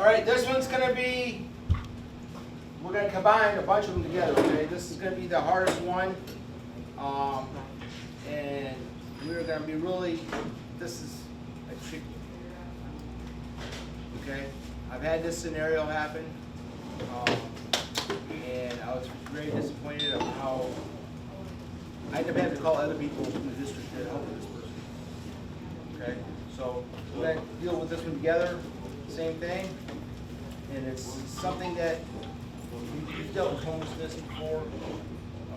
right, this one's gonna be, we're gonna combine a bunch of them together, okay? This is gonna be the hardest one. And we're gonna be really, this is a trick. Okay? I've had this scenario happen. And I was very disappointed of how I ended up having to call other people in the district to help this person. Okay? So we're gonna deal with this one together, same thing. And it's something that we've dealt with homelessness before.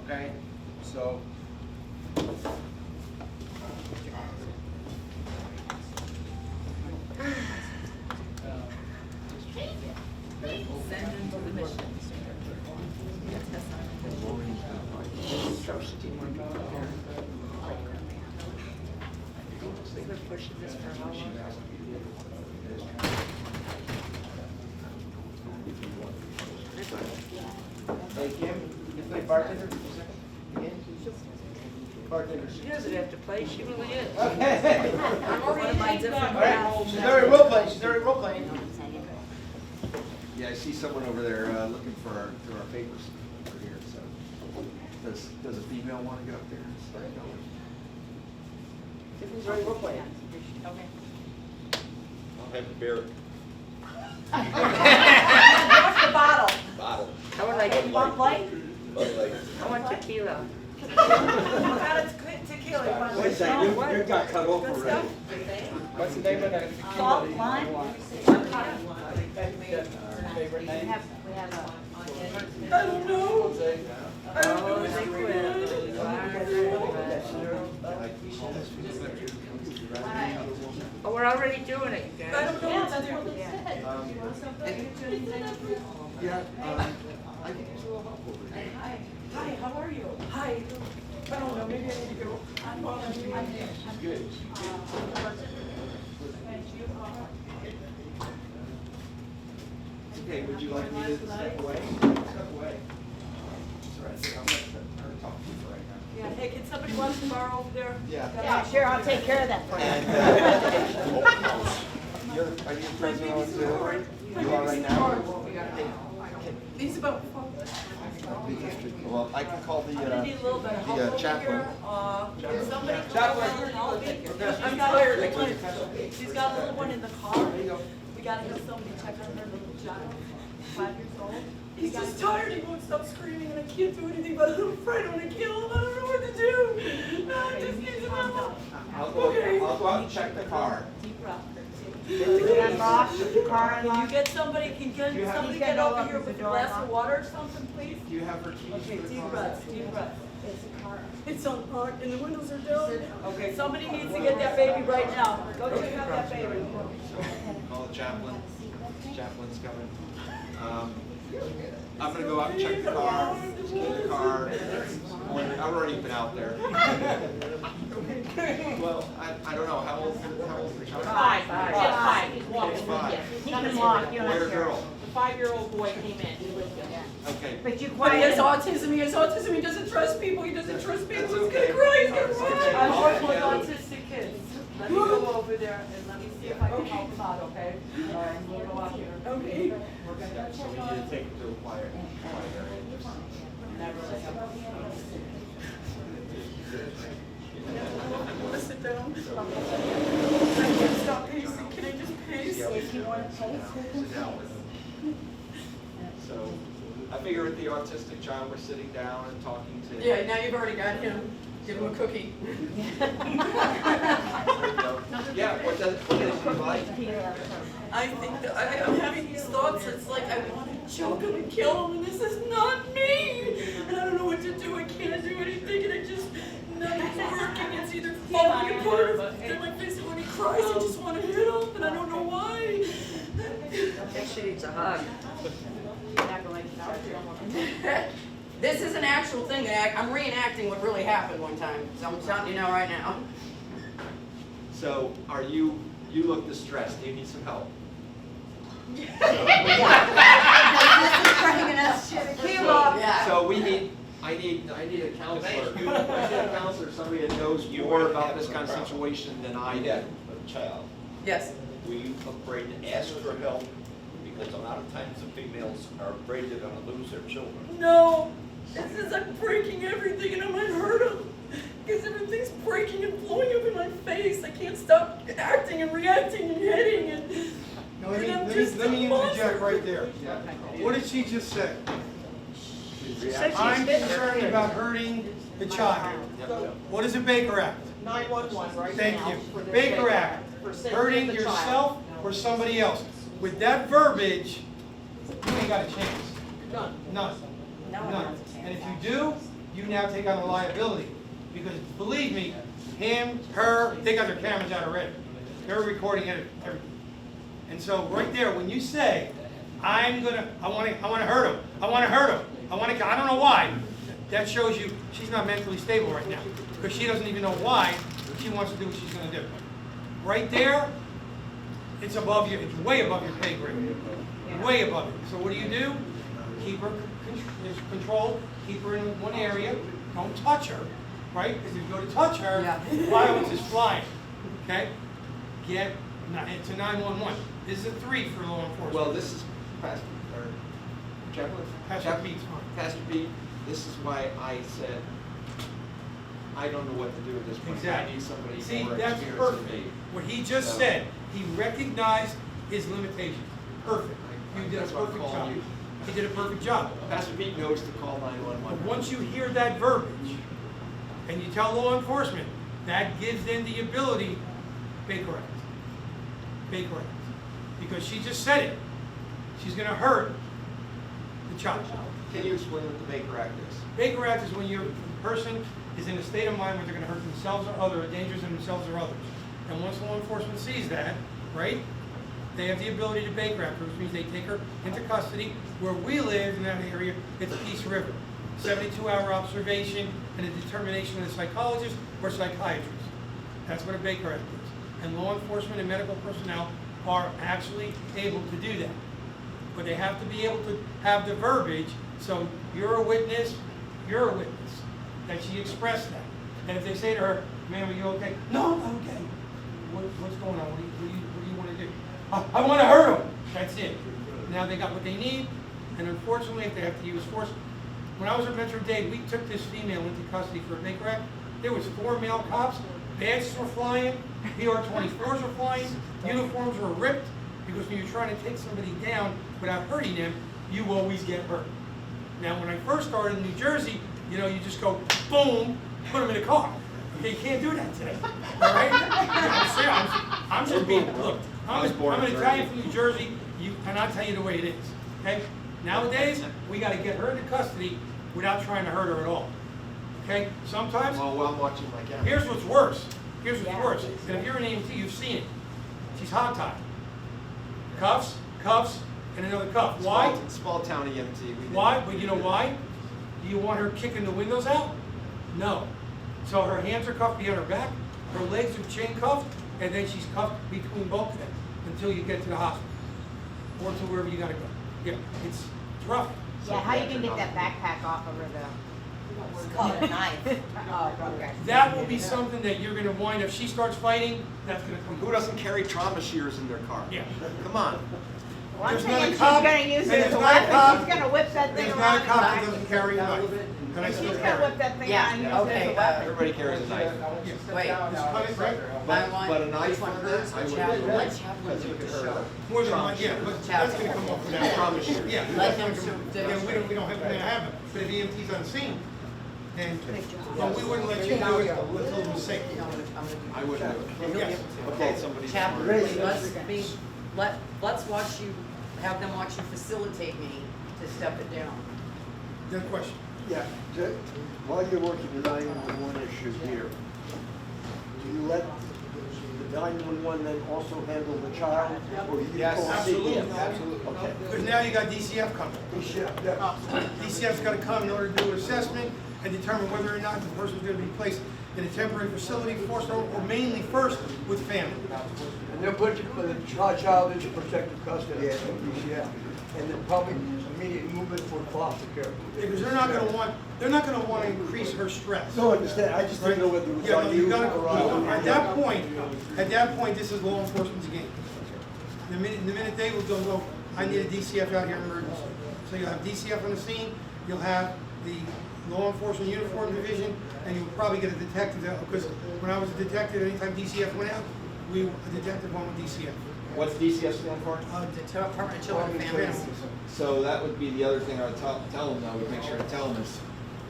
Okay? So Send them to the mission. We've been pushing this for how long? hey, Kim, you play bartender for a second? Again? Bartender. She doesn't have to play, she really is. Okay. I'm already my different All right, she's already role playing. She's already role playing. Yeah, I see someone over there looking for our papers over here. So, does a female want to get up there and start going? Tiffany's already role playing. Okay. I'll have a beer. What's the bottle? Bottle. I would like, you want light? Bud Light. I want tequila. Tequila. Wait a second, you got cut off Good already. stuff. What's the name of that? Salt, lime? Favorite name? We have a. I don't know. I don't know if you Oh, we're already doing it, you I guys. don't know what to do. Yeah, I can use a little help over there. Hi, how are you? Hi. I don't know, maybe I need to go. I'm bothering you. Good. Okay, would you like me to step away? Step away. It's all right, I'm not her talk to you for right now. Yeah, hey, can somebody watch the bar over there? Yeah. Sure, I'll take care of that for you. And, are you president of the, you are right now? He's about. Well, I can call the, I'm gonna need a little bit of help over chaplain. here. Can somebody come over and help me? I'm tired. She's got a little one in the car. We gotta have somebody check on her little child, 5 years old. He's just tired. He won't stop screaming, and I can't do anything. But I'm afraid I'm gonna kill him. I don't know what to do. I just need some help. I'll go out and check the car. Deep breath. Get the car Can you get somebody? Can somebody get over here with a glass of water or something, please? Do you have her keys Okay, for the deep car? breaths, deep breaths. It's on park and the windows are down. Okay, somebody needs to get that baby right now. Go check out that baby. Call the chaplain. Chaplain's coming. I'm gonna go out and check the car, secure the car. I've already been out there. Well, I don't know, how old's the child? Five. He's walking. It's 5. He can walk, you don't Boy have or to. girl? The 5-year-old boy came in. Okay. But you But he has quiet. autism, he doesn't trust people, he doesn't trust people, That's he's gonna okay. cry, he's gonna That's cry. okay. I'm working with autistic kids. Let me go over there and let me see if I can help them out, okay? We'll go out here. Okay. So we need to take it to a quiet area. Let's sit down. I can't stop pacing, can I just pace? If you want to sit down with them. So, I figure with the autistic child, we're sitting down and talking to. Yeah, now you've already got him. Give him a cookie. Yeah, what does he like? I think that I'm having these thoughts, it's like I want to choke him and kill him, and this is not me. And I don't know what to do, I can't do anything, and nothing's working. It's either falling apart or in my face, and when he cries, I just want to hit him, and I don't know why. She needs a hug. This is an actual thing that I'm reenacting what really happened one time. So I'm telling you now right now. So, you look distressed, do you need some help? Yeah. So I need a counselor. I need a counselor, somebody that knows more about this kind of situation than I do. Child, Yes. were you afraid to ask for help There's a lot of times the females are afraid they're gonna lose their children. No, this is like breaking everything and I might hurt him. Because everything's breaking and blowing up in my face. I can't stop acting and reacting and hitting and. Now, and I'm just let me a monster. interject right there. What did she just say? She said she's I'm hitting her concerned kid. about hurting the child. What is the Baker Act? 911 right now. Thank you. for the Baker Act, for safety of hurting the child. yourself or somebody else. With that verbiage, you ain't got a chance. Done. None. No one None. has a chance. And if you do, you now take on a liability. Because believe me, him, her, they got their cameras out already. They're recording everything. And so right there, when you say, I want to hurt him, I don't know why, that shows you she's not mentally stable right now. Because she doesn't even know why she wants to do what she's going to do. Right there, it's above you, it's way above your pay grade. Way above it. So what do? Keep her controlled, keep her in one area, don't touch her, right? Because if you go to touch her, violence is flying, okay? Get to 911. This is a 3 for law enforcement. Well, this is Pastor, or Chaplain? Pastor Chaplain? Pete's fine. Pastor Pete, this is why I said, I don't know what to do at this point. Exactly. I need somebody See, more that's experienced than perfect. me. What he just So- said, he recognized his limitations. Perfect. You did a That's why I'm perfect calling job. you. He did a perfect job. Pastor Pete knows to call But 911. once you hear that verbiage, and you tell law enforcement, that gives them the ability, Baker Act. Baker Act. Because she just said it. She's gonna hurt the child. Can you explain what the Baker Act is? Baker Act is when your person is in a state of mind where they're gonna hurt themselves or others, or dangerous to themselves or others. And once law enforcement sees that, right, they have the ability to Baker Act, which means they take her into custody. Where we live in that area, it's Peace River. 72-hour observation and a determination of the psychologist or psychiatrist. That's what a Baker Act is. And law enforcement and medical personnel are actually able to do that. But they have to be able to have the verbiage, so you're a witness, that she expressed that. And if they say to her, ma'am, are you okay? No, I'm okay. What's going on? What do you want to do? I want to hurt him. That's it. Now they got what they need, and unfortunately, if they have to use force. When I was at Metro Dade, we took this female into custody for a Baker Act. There was 4 male cops. Badges were flying. PR-24s were flying. Uniforms were ripped. Because when you're trying to take somebody down without hurting them, you always get hurt. Now, when I first started in New Jersey, you just go, boom, put them in a car. Okay, you can't do that today. All right? I'm just being, look, I'm an Italian from New Jersey, and I'll tell you the way it is. Okay? Nowadays, we got to get her into custody without trying to hurt her at all. Okay? Sometimes, Well, while I'm watching my camera. here's what's worse. Here's what's worse. And if you're an EMT, you've seen it. She's hogtied. Cuffs, and another cuff. Why? Small town EMT. We did- Why? But you know why? Do you want her kicking the windows out? No. So her hands are cuffed behind her back, her legs are chain cuffed, and then she's cuffed between both of them until you get to the hospital or to wherever you gotta go. Yeah, it's rough. Yeah, how you can get that backpack off of her though? It's called a knife. Oh, okay. That will be something that you're gonna wind, if she starts fighting, that's gonna come. Who doesn't carry trauma shears in their car? Yeah. Come on. Well, I'm There's not a thinking she's cop, gonna use and it as there's a not a weapon, cop- she's gonna whip that thing There's around not a cop that and doesn't carry a knife. And I she's still gonna carry whip it. that thing Yeah, around and use it as okay, a weapon. Everybody carries a knife. Wait. Just cut it, right? But a knife on that, I Chaplain, wouldn't. let Chaplain do the show. More than one, yeah, but that's gonna come up with that. Trauma shears. Yeah. Let him Yeah, we don't have it, but if EMT's on scene, then, well, we wouldn't let you do it until it was safe. I wouldn't do it. Yes. Okay, somebody's. Chaplain, let's watch you, have them watch you facilitate me to step it down. Good question. Yeah, while you're working the 911 issue here, do you let the 911 then also handle the child? Or do you Yes, call absolutely, CPS? absolutely. Okay. Because now you got DCF coming. DCF's gotta come in order to do an assessment and determine whether or not the person's gonna be placed in a temporary facility, forced or mainly first with family. And they'll put the child into protective custody at DCF, and then probably immediate movement for foster care. Because they're not gonna want to increase her stress. No, I understand, I just didn't know whether it was Yeah, no, on you you gotta, or on. at that point, this is law enforcement's game. The minute they will go, I need a DCF out here in emergency. So you'll have DCF on the scene, you'll have the law enforcement uniform division, and you'll probably get a detective out, because when I was a detective, anytime DCF went out, a detective went with DCF. What's DCF stand for? Department of Children and Families. So that would be the other thing I would tell them, though, would make sure to tell them is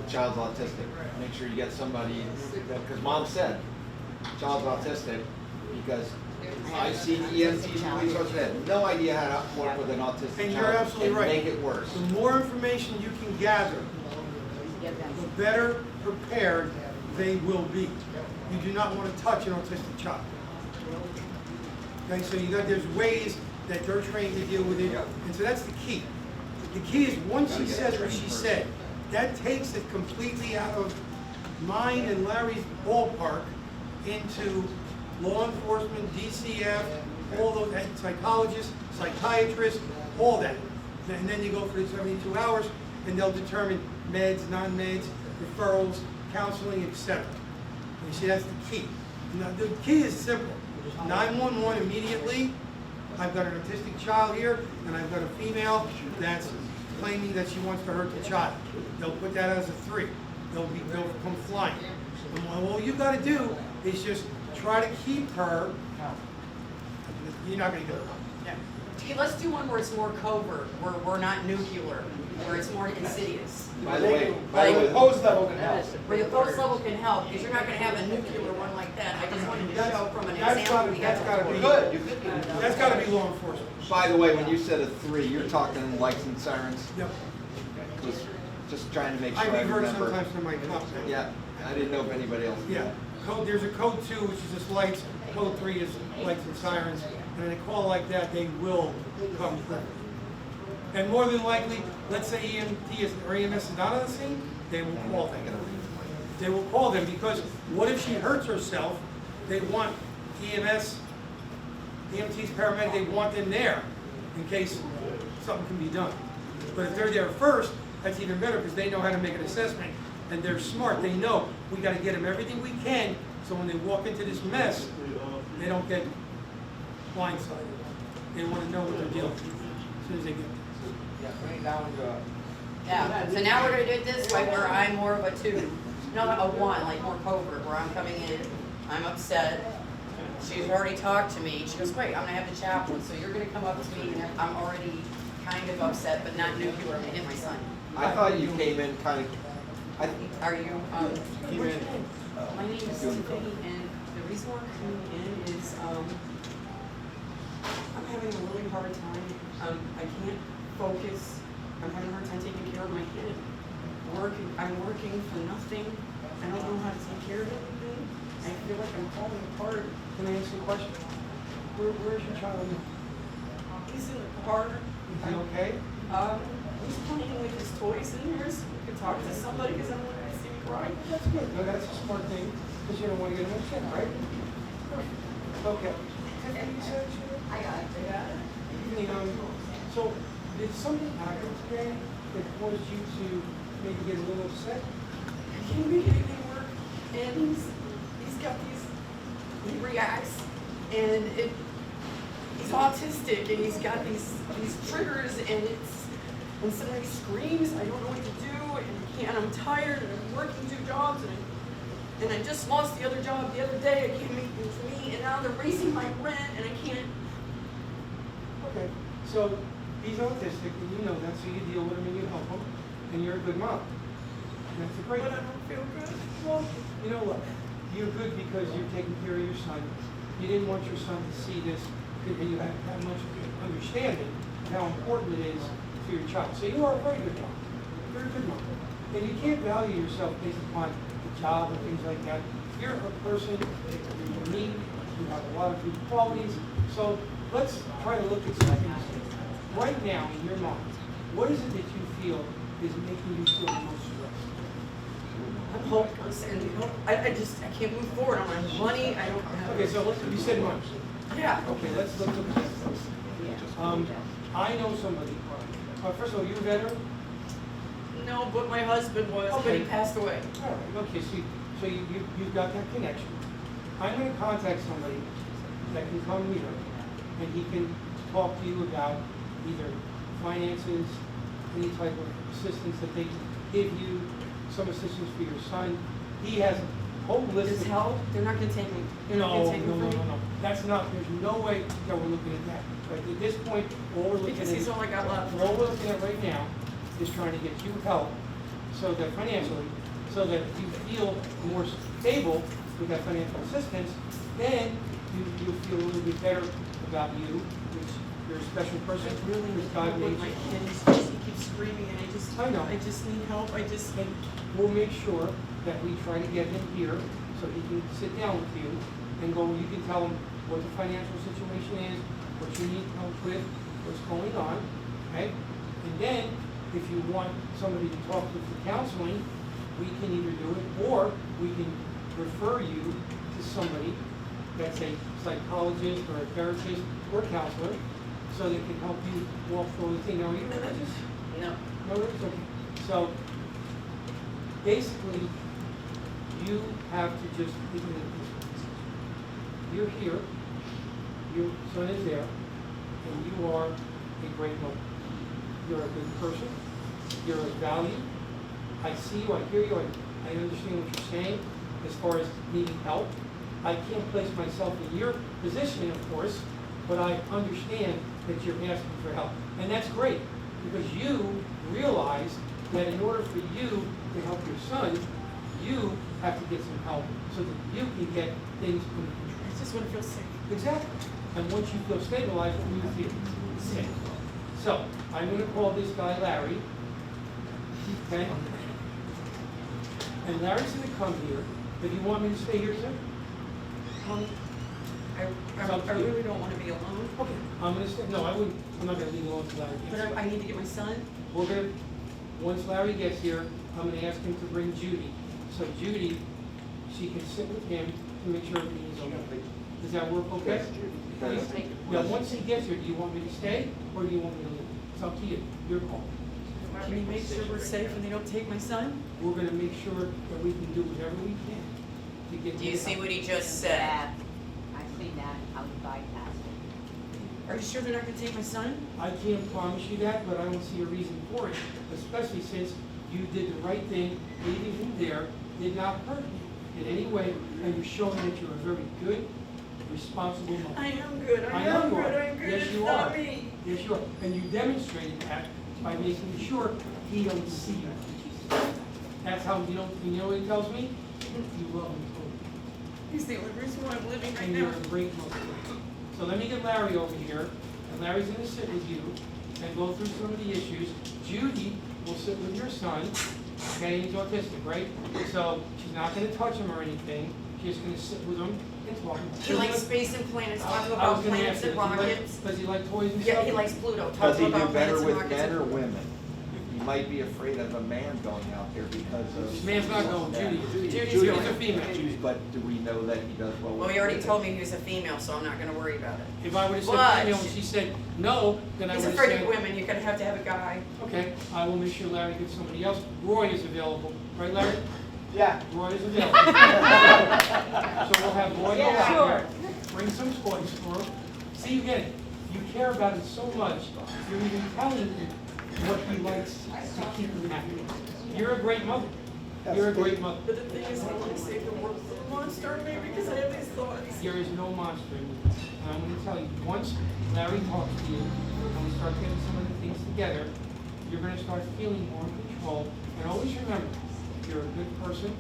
the child's autistic. Make sure you get somebody, because mom said, child's autistic, because I've seen EMTs and police officers that have no idea how to work with an autistic And child you're absolutely right. make it worse. The more information you can gather, the better prepared they will be. You do not want to touch an autistic child. Okay, so there's ways that they're trained to deal with it, and so that's the key. The key is once she says what she said, that takes it completely out of mine and Larry's ballpark into law enforcement, DCF, all those, and psychologists, psychiatrists, all that. And then you go for the 72 hours, and they'll determine meds, non-meds, referrals, counseling, etc. You see, that's the key. Now, the key is simple. 911 immediately. I've got an autistic child here, and I've got a female that's claiming that she wants to hurt the child. They'll put that as a 3. They'll come flying. And all you got to do is just try to keep her. You're not going to get her. Okay, let's do one where it's more covert, where we're not nuclear, where it's more insidious. By the way, The post level can help. Where the post level can help, because you're not gonna have a nuclear one like that. I just wanted to show from an example we That's have. got to be. good. You could. That's got to be law enforcement. By the way, when you said a 3, you're talking lights and sirens. Yep. Just trying to make sure I I revert remember. sometimes to my cop. Yeah, I didn't know if anybody else. did. Yeah. There's a code 2, which is just lights. Code 3 is lights and sirens. And in a call like that, they will come through. And more than likely, let's say EMT or EMS is not on the scene, they will call them. They will call them because what if she hurts herself? They want EMS, EMTs, paramedics, they want them there in case something can be done. But if they're there first, that's even better because they know how to make an assessment and they're smart. They know we got to get them everything we can so when they walk into this mess, they don't get blindsided. They want to know what they're dealing with as soon as they get there. Yeah, so now we're gonna do it this way, where I'm more of a 2, not a 1, like more covert, where I'm coming in, I'm upset. She's already talked to me. She goes, great, I'm gonna have the chaplain, so you're gonna come up to me and I'm already kind of upset, but not nuclear, I'm gonna hit my son. I thought you came in kind of. Are you, my name is Tiffany, and the reason we're coming in is, I'm having a really hard time. I can't focus. I'm having a hard time taking care of my kid. I'm working for nothing. I don't know how to take care of anything. I feel like I'm falling apart. Can I ask you a question? Where's your child now? He's in the car. Is he okay? He's playing with his toys in here, so we could talk to somebody because I don't want to see me cry. That's good. No, that's a smart thing because you don't want to get him upset, right? Okay. Tiffany, you said you? I got it. So, did something happen today that caused you to maybe get a little upset? I can't make anything work, and he's got these, he reacts, and he's autistic, and he's got these triggers, and when somebody screams, I don't know what to do, and I'm tired, and I'm working 2 jobs, and I just lost the other job the other day, I can't make things meet, and now they're raising my rent, and I can't. Okay, so he's autistic, and you know that, so you deal with him and you help him, and you're a good mom. And that's a great But I thing. don't feel good. Well, you know what? You're good because you're taking care of your son. You didn't want your son to see this, and you have that much understanding of how important it is to your child. So you are a very good mom. You're a good mom. And you can't value yourself based upon the job and things like that. You're a person, you're unique, you have a lot of good qualities. So let's try to look at some things. Right now, in your mind, what is it that you feel is making you feel the most stressed? I'm hopeless, and I can't move forward. I don't have money, I don't have. Okay, so you said money. Yeah. Okay, let's look at this. I know somebody. First of all, you a veteran? No, but my husband was, but he passed away. All right. Okay, so you've got that connection. I'm going to contact somebody that can come here, and he can talk to you about either finances, any type of assistance that they give you, some assistance for your son. He has a whole list Does of. help? They're not gonna take me. They're not No, gonna take me no, no, from no, me? no. That's not, there's no way that we're looking at that. But at this point, all we're looking at Because he's all I got left. all we're looking at right now is trying to get you help so that financially, so that you feel more stable with that financial assistance, then you feel a little bit better about you, which you're a special person. I really which need God help with made my you. kid. He keeps screaming and I know. I just need help. And we'll make sure that we try to get him here so he can sit down with you and go, you can tell him what the financial situation is, what you need help with, what's going on, okay? And then, if you want somebody to talk with for counseling, we can either do it, or we can refer you to somebody that's a psychologist or a therapist or counselor, so they can help you walk through the thing. Now, are you religious? No. No, it's okay. So, basically, you have to just think of it this way. You're here, your son is there, and you are a great mother. You're a good person, you're of value. I see you, I hear you, I understand what you're saying as far as needing help. I can't place myself in your position, of course, but I understand that you're asking for help. And that's great, because you realize that in order for you to help your son, you have to get some help so that you can get things under control. I just want to feel safe. Exactly. And once you feel stabilized, you feel safe. So, I'm gonna call this guy Larry. Okay? And Larry's gonna come here. If you want me to stay here, sir? I really don't want to be alone. Okay, I'm gonna stay, no, I wouldn't, I'm not gonna leave you alone until Larry gets But here. I need to get my son. We're gonna, once Larry gets here, I'm gonna ask him to bring Judy. So Judy, she can sit with him to make sure everything is okay. Does that work okay? Yes. Now, once he gets here, do you want me to stay, or do you want me to leave? It's up to you, your call. Can you make sure we're safe and they don't take my son? We're gonna make sure that we can do whatever we can to get. Do you see what he just said? Yeah, I see that, I was bypassed. Are you sure they're not gonna take my son? I can't promise you that, but I don't see a reason for it, especially since you did the right thing, leaving him there did not hurt him in any way, and you're showing that you're a very good, responsible mother. I am good, I know you are. I'm good, Yes, it's you not are. me. Yes, you are. And you demonstrated that by making sure he don't see you. That's how you don't, you know what he tells me? You love him totally. He's the only reason why I'm living right And now. you're a great mother. So let me get Larry over here, and Larry's gonna sit with you and go through some of the issues. Judy will sit with your son, okay, he's autistic, right? So she's not gonna touch him or anything, she's just gonna sit with him and talk. He likes space and planets, talk I was about gonna planets ask you, and does he like- rockets. Does he like toys and stuff? Yeah, he likes Pluto, talk Does he do about planets better and with rockets. men or women? You might be afraid of a man going out there because of. This man's not going, Judy. Judy's Judy's going. a female. But do we know that he does well with? Well, he already told me he was a female, so I'm not gonna worry about it. If I would've said But- female and she said no, then I He's would've afraid of said, women, you're gonna have a guy. okay, I will make sure Larry gets somebody else. Roy is available, right Larry? Yeah. Roy is available. So we'll have Roy go Yeah, out there, bring some toys for him. See, again, you care about it so much, you're even telling him what he likes to keep him happy. You're a great mother. You're a great mother. But the thing is, I want to save the world from a monster in me because I have these thoughts. There is no monster in you. And I'm gonna tell you, once Larry talks to you, and we start getting some of the things together, you're gonna start feeling more in control. And always remember, you're a good person,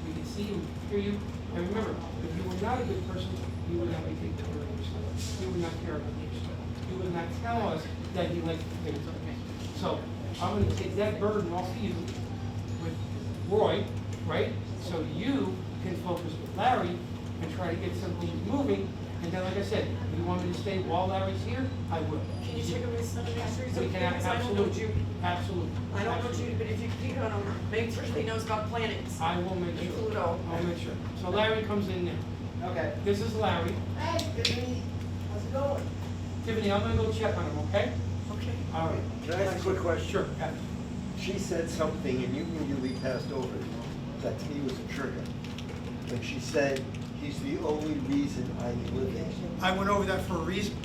we can see you, hear you, and remember, if you were not a good person, you would not be taking care of yourself. You would not care about yourself. You would not tell us that you like to things. So, I'm gonna take that burden off of you with Roy, right? So you can focus with Larry and try to get some things moving. And then, like I said, if you want me to stay while Larry's here, I will. Can you check on my son and make sure he's We okay? can, Because I don't know absolutely, Judy. absolutely. I don't know absolutely. Judy, but if you peek on him, make sure he knows about planets. I will make And sure. Pluto. I'll make sure. So Larry comes in now. Okay. This is Larry. Hey, Tiffany, how's it going? Tiffany, I'm gonna go check on him, okay? Okay. All right. Can I ask a quick question? Sure. Yeah. She said something and you immediately passed over it, that to me was a trigger. When she said, he's the only reason I'm living. I went over that for a reason.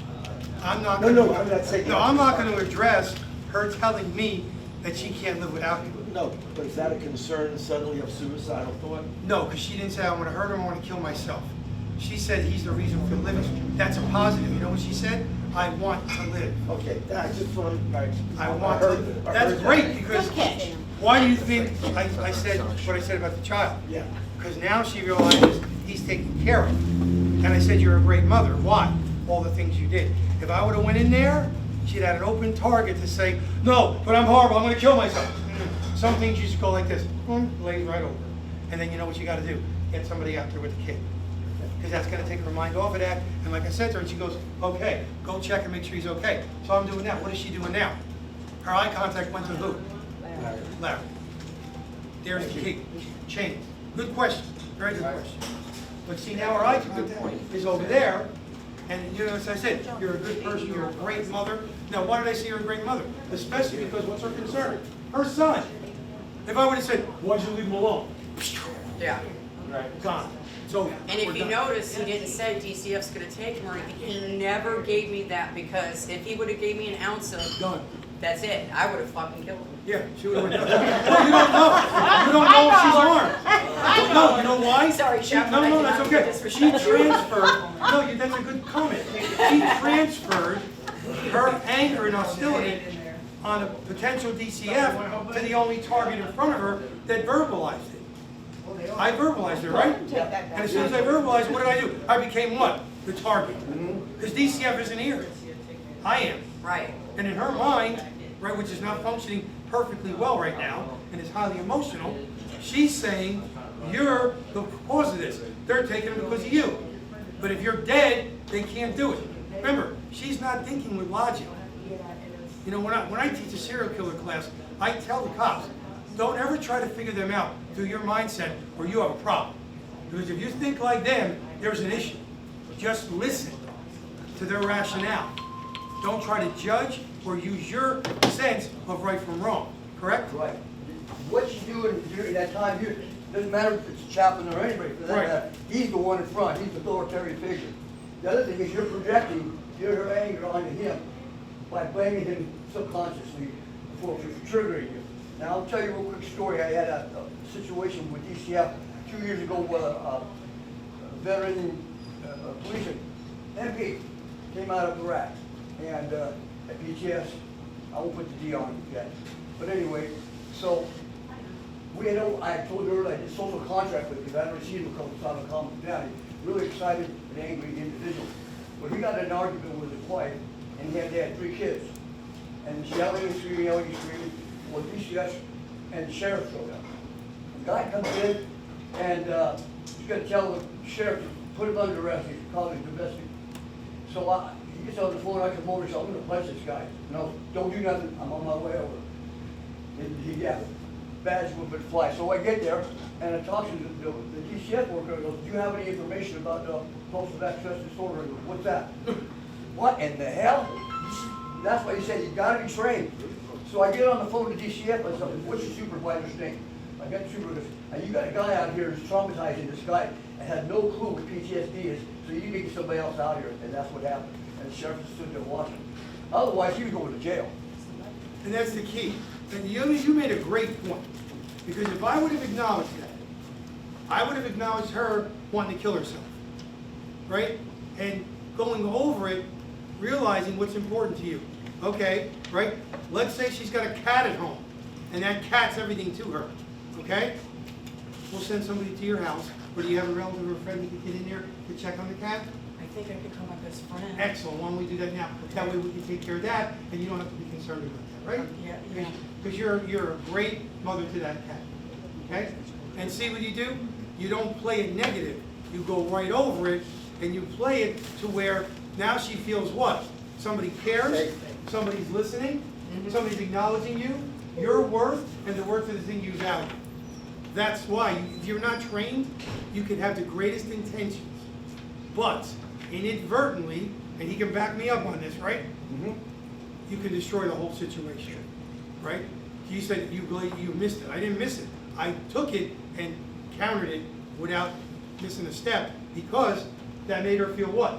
I'm not No, gonna. no, I'm not saying. No, I'm not gonna address her telling me that she can't live without me. No, but is that a concern suddenly of suicidal thought? No, because she didn't say I want to hurt him, I want to kill myself. She said he's the reason for living. That's a positive. You know what she said? I want to live. Okay, I just want, I want to live. That's great, because why do you think I said what I said about the child? Yeah. Because now she realizes he's taken care of. And I said, you're a great mother. Why? All the things you did. If I would have went in there, she'd had an open target to say, no, but I'm horrible, I'm going to kill myself. Some things you just go like this, lays right over. And then you know what you got to do? Get somebody out there with the kid. Because that's going to take her mind off of that. And like I said to her, and she goes, okay, go check and make sure he's okay. So I'm doing that. What is she doing now? Her eye contact went to who? Larry. There's the key. Change. Good question. Very good question. But see, now her eye contact is over there. And you know, as I said, you're a good person, you're a great mother. Now, why did I say you're a great mother? Especially because what's her concern? Her son. If I would have said, why'd you leave him alone? Yeah. Right. Gone. So, And if you notice, he didn't say DCF's gonna take him or anything. He never gave me that, because if he would've gave me an ounce of, done. that's it, I would've fucking killed him. Yeah, she would have went. Well, you don't know. You don't know if she's armed. No, you know why? Sorry, Chef, No, I no, did that's not okay. disrespect She you. transferred, no, that's a good comment. She transferred her anger and hostility on a potential DCF to the only target in front of her that verbalized it. I verbalized it, right? And as soon as I verbalized it, what did I do? I became what? The target. Because DCF isn't here. I am. Right. And in her mind, right, which is not functioning perfectly well right now, and is highly emotional, she's saying, you're the cause of this. They're taking it because of you. But if you're dead, they can't do it. Remember, she's not thinking with logic. You know, when I teach a serial killer class, I tell the cops, don't ever try to figure them out through your mindset or you have a problem. Because if you think like them, there's an issue. Just listen to their rationale. Don't try to judge or use your sense of right from wrong. Correct? Right. What you do during that time, doesn't matter if it's a chaplain or anybody for that Right. matter, he's the one in front, he's the authoritarian figure. The other thing is you're projecting your anger onto him by blaming him subconsciously for triggering you. Now, I'll tell you a real quick story. I had a situation with DCF 2 years ago with a veteran policeman, MP, came out of Iraq, and at PTS, I won't put the D on it yet. But anyway, so I told her I did social contract with him, because I hadn't received him a couple times in Common County. Really excited and angry individual. But he got in an argument with his wife, and they had 3 kids. And yelling and screaming, well, DCS and the sheriff showed up. The guy comes in, and he's going to tell the sheriff to put him under arrest. He's causing domestic. So he gets on the phone, I come over, and says, I'm going to punch this guy. No, don't do nothing, I'm on my way over. And he got badge would fly. So I get there, and I talk to the DCF worker, and goes, do you have any information about compulsive access disorder? And goes, what's that? What in the hell? That's why he said you got to be trained. So I get on the phone to DCF, I said, what's your supervisor's name? I got the supervisor, and you got a guy out here who's traumatizing this guy and had no clue what PTSD is, so you need to get somebody else out here, and that's what happened. And the sheriff just stood there watching. Otherwise, he was going to jail. And that's the key. And you made a great point. Because if I would have acknowledged that, I would have acknowledged her wanting to kill herself. Right? And going over it, realizing what's important to you. Okay, right? Let's say she's got a cat at home, and that cat's everything to her. Okay? We'll send somebody to your house, or do you have a relative or a friend that can get in there to check on the cat? I think I could call my best friend. Excellent. Why don't we do that now? That way we can take care of that, and you don't have to be concerned about that, right? Yeah. Because you're a great mother to that cat. Okay? And see what you do? You don't play it negative. You go right over it, and you play it to where now she feels what? Somebody cares, somebody's listening, somebody's acknowledging you, your worth, and the worth of the thing you value. That's why, if you're not trained, you can have the greatest intentions, but inadvertently, and he can back me up on this, right? You can destroy the whole situation, right? You said you missed it. I didn't miss it. I took it and countered it without missing a step, because that made her feel what?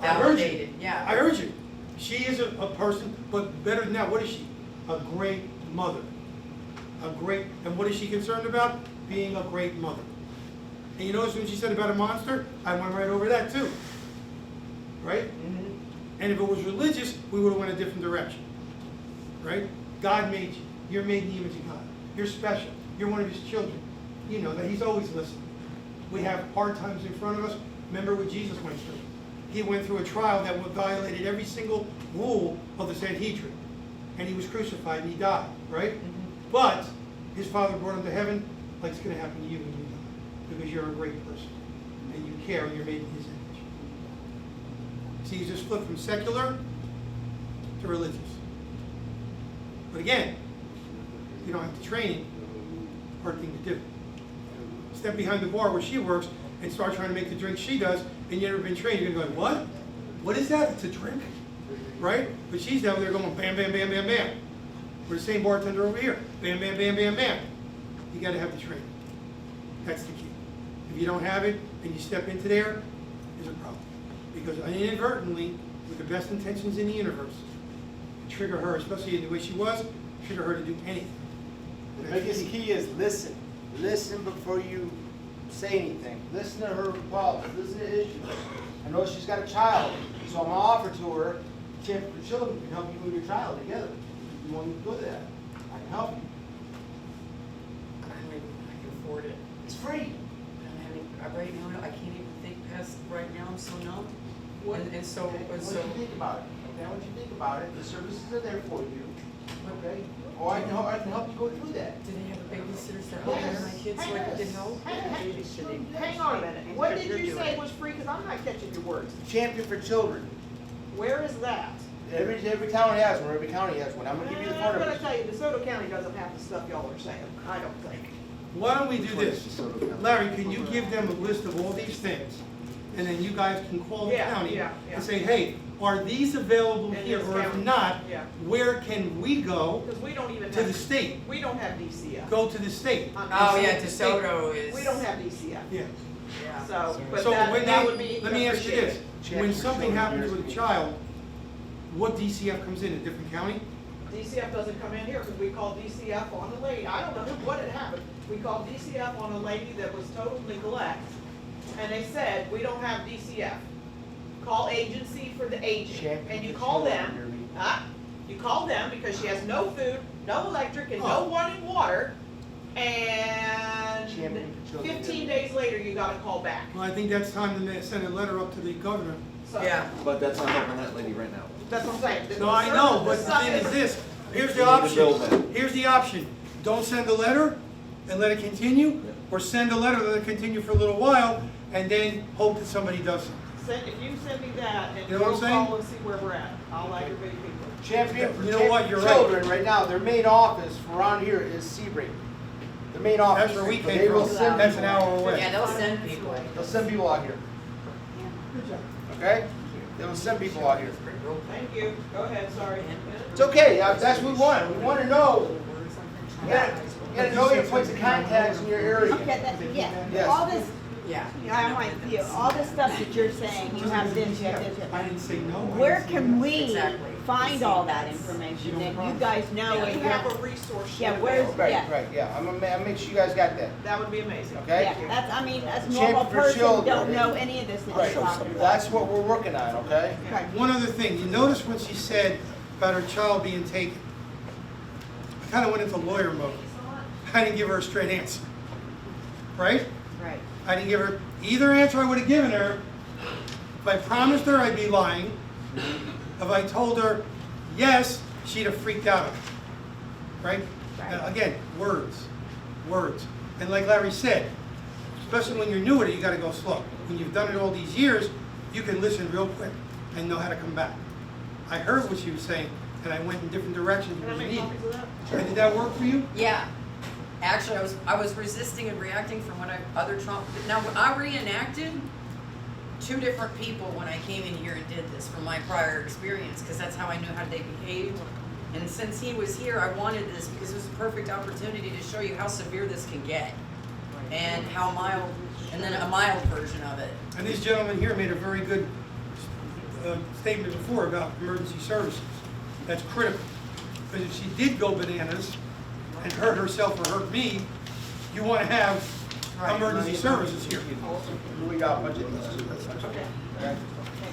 I heard you. Validated, yeah. I heard you. She is a person, but better than that, what is she? A great mother. And what is she concerned about? Being a great mother. And you notice when she said about a monster, I went right over that too. Right? And if it was religious, we would have went a different direction. Right? God made you. You're made in the image of God. You're special. You're one of his children. You know that he's always listening. We have hard times in front of us. Remember what Jesus went through. He went through a trial that violated every single rule of the Sanhedrin. And he was crucified and he died, right? But his Father brought him to heaven like it's going to happen to you when you die. Because you're a great person. And you care and you're made in his image. See, you just flip from secular to religious. But again, you don't have the training, hard thing to do. Step behind the bar where she works and start trying to make the drink she does, and you've never been trained. You're going to go, what? What is that? It's a drink, right? But she's down there going bam, bam, bam, bam, bam. We're the same bartender over here. Bam, bam, bam, bam, bam. You got to have the training. That's the key. If you don't have it and you step into there, there's a problem. Because inadvertently, with the best intentions in the universe, trigger her, especially in the way she was, trigger her to do anything. The biggest key is listen. Listen before you say anything. Listen to her problems. Listen to issues. I know she's got a child, so I'm going to offer to her, Champion for Children can help you and your child together. If you want me to go to that, I can help you. I can afford it. It's free. Right now, I can't even think past, right now, I'm so numb. What, And so, what do you think about it? Okay, what do you think about it? The services are there for you. Okay? Or I can help you go through that. do they have babysitters that help Yes. my kids so I can get help? Hang on a minute, what did you say was free, because I'm not catching your words. Champion for Children. Where is that? Every town has one. Every county has one. I'm going to give you the phone I'm gonna number. tell you, DeSoto County doesn't have the stuff y'all are saying, I don't think. Why don't we do this? Larry, can you give them a list of all these things? And then you guys can call the Yeah, county yeah. and say, hey, are these available In here? this Or if county. not, Yeah. where can we go Because we don't even to the have, state? we don't have DCF. Go to the state. Oh, yeah, The state. DeSoto is. We don't have DCF, Yeah. Yeah. so, but So when that they, would be let me ask you this, appreciated. when something happens with a child, what DCF comes in, a different county? DCF doesn't come in here, because we called DCF on a lady, I don't know what had happened. We called DCF on a lady that was total neglect, and they said, we don't have DCF. Call agency for the agent, and you call them, you call them because she has no food, no electric, and no running water, and Champion for Children. 15 days later, you got a call back. Well, I think that's time to send a letter up to the governor. So, Yeah. But that's not helping that lady right now. that's what I'm saying. No, I know, but the thing is this, here's the option, here's the option. Don't send a letter and let it continue, or send a letter, let it continue for a little while, and then hope that somebody does something. If you send me that, and You know what we'll I'm saying? call and see where we're at, I'll aggravate people. Champion for You know what, you're right. Children right now, their main office around here is Sebring. Their main office. That's where we But came they will from, send that's an people- hour away. Yeah, they'll send people. They'll send people out here. Okay? They will send people out here. Thank you, go ahead, sorry. It's okay, that's what we want. We want to know. You gotta know your points of contacts in your area. Okay, yeah, Yes. all this, Yeah. I'm like you, all this stuff that you're saying, you have this, you have this, you I have didn't say no. I this. Where didn't say can no. we Exactly. find all that information that you guys know If and you have you're, a resource sheet yeah, where's, available, yeah. Right, yeah. I'm gonna make sure you guys got that, that would be amazing. okay? Yeah, that's, I mean, as a Champion normal for person, children. don't know any of this that Right, you're talking about. that's what we're working on, okay? Right. One other thing, you notice when she said about her child being taken, I kind of went into lawyer mode. I didn't give her a straight answer, right? Right. I didn't give her, either answer I would have given her, if I promised her I'd be lying, if I told her yes, she'd have freaked out on me, right? Again, words. And like Larry said, especially when you're new at it, you gotta go slow. When you've done it all these years, you can listen real quick and know how to come back. I heard what she was saying, and I went in different directions Can I when make you needed. copies of that? And did that work for you? Yeah. Actually, I was resisting and reacting from what other Trump. Now, I reenacted 2 different people when I came in here and did this from my prior experience, because that's how I knew how they behaved. And since he was here, I wanted this because it was a perfect opportunity to show you how severe this can get, and how mild, and then a mild version of it. And this gentleman here made a very good statement before about emergency services. That's critical. Because if she did go bananas and hurt herself or hurt me, you want to have emergency services here. We got budget these two. Okay.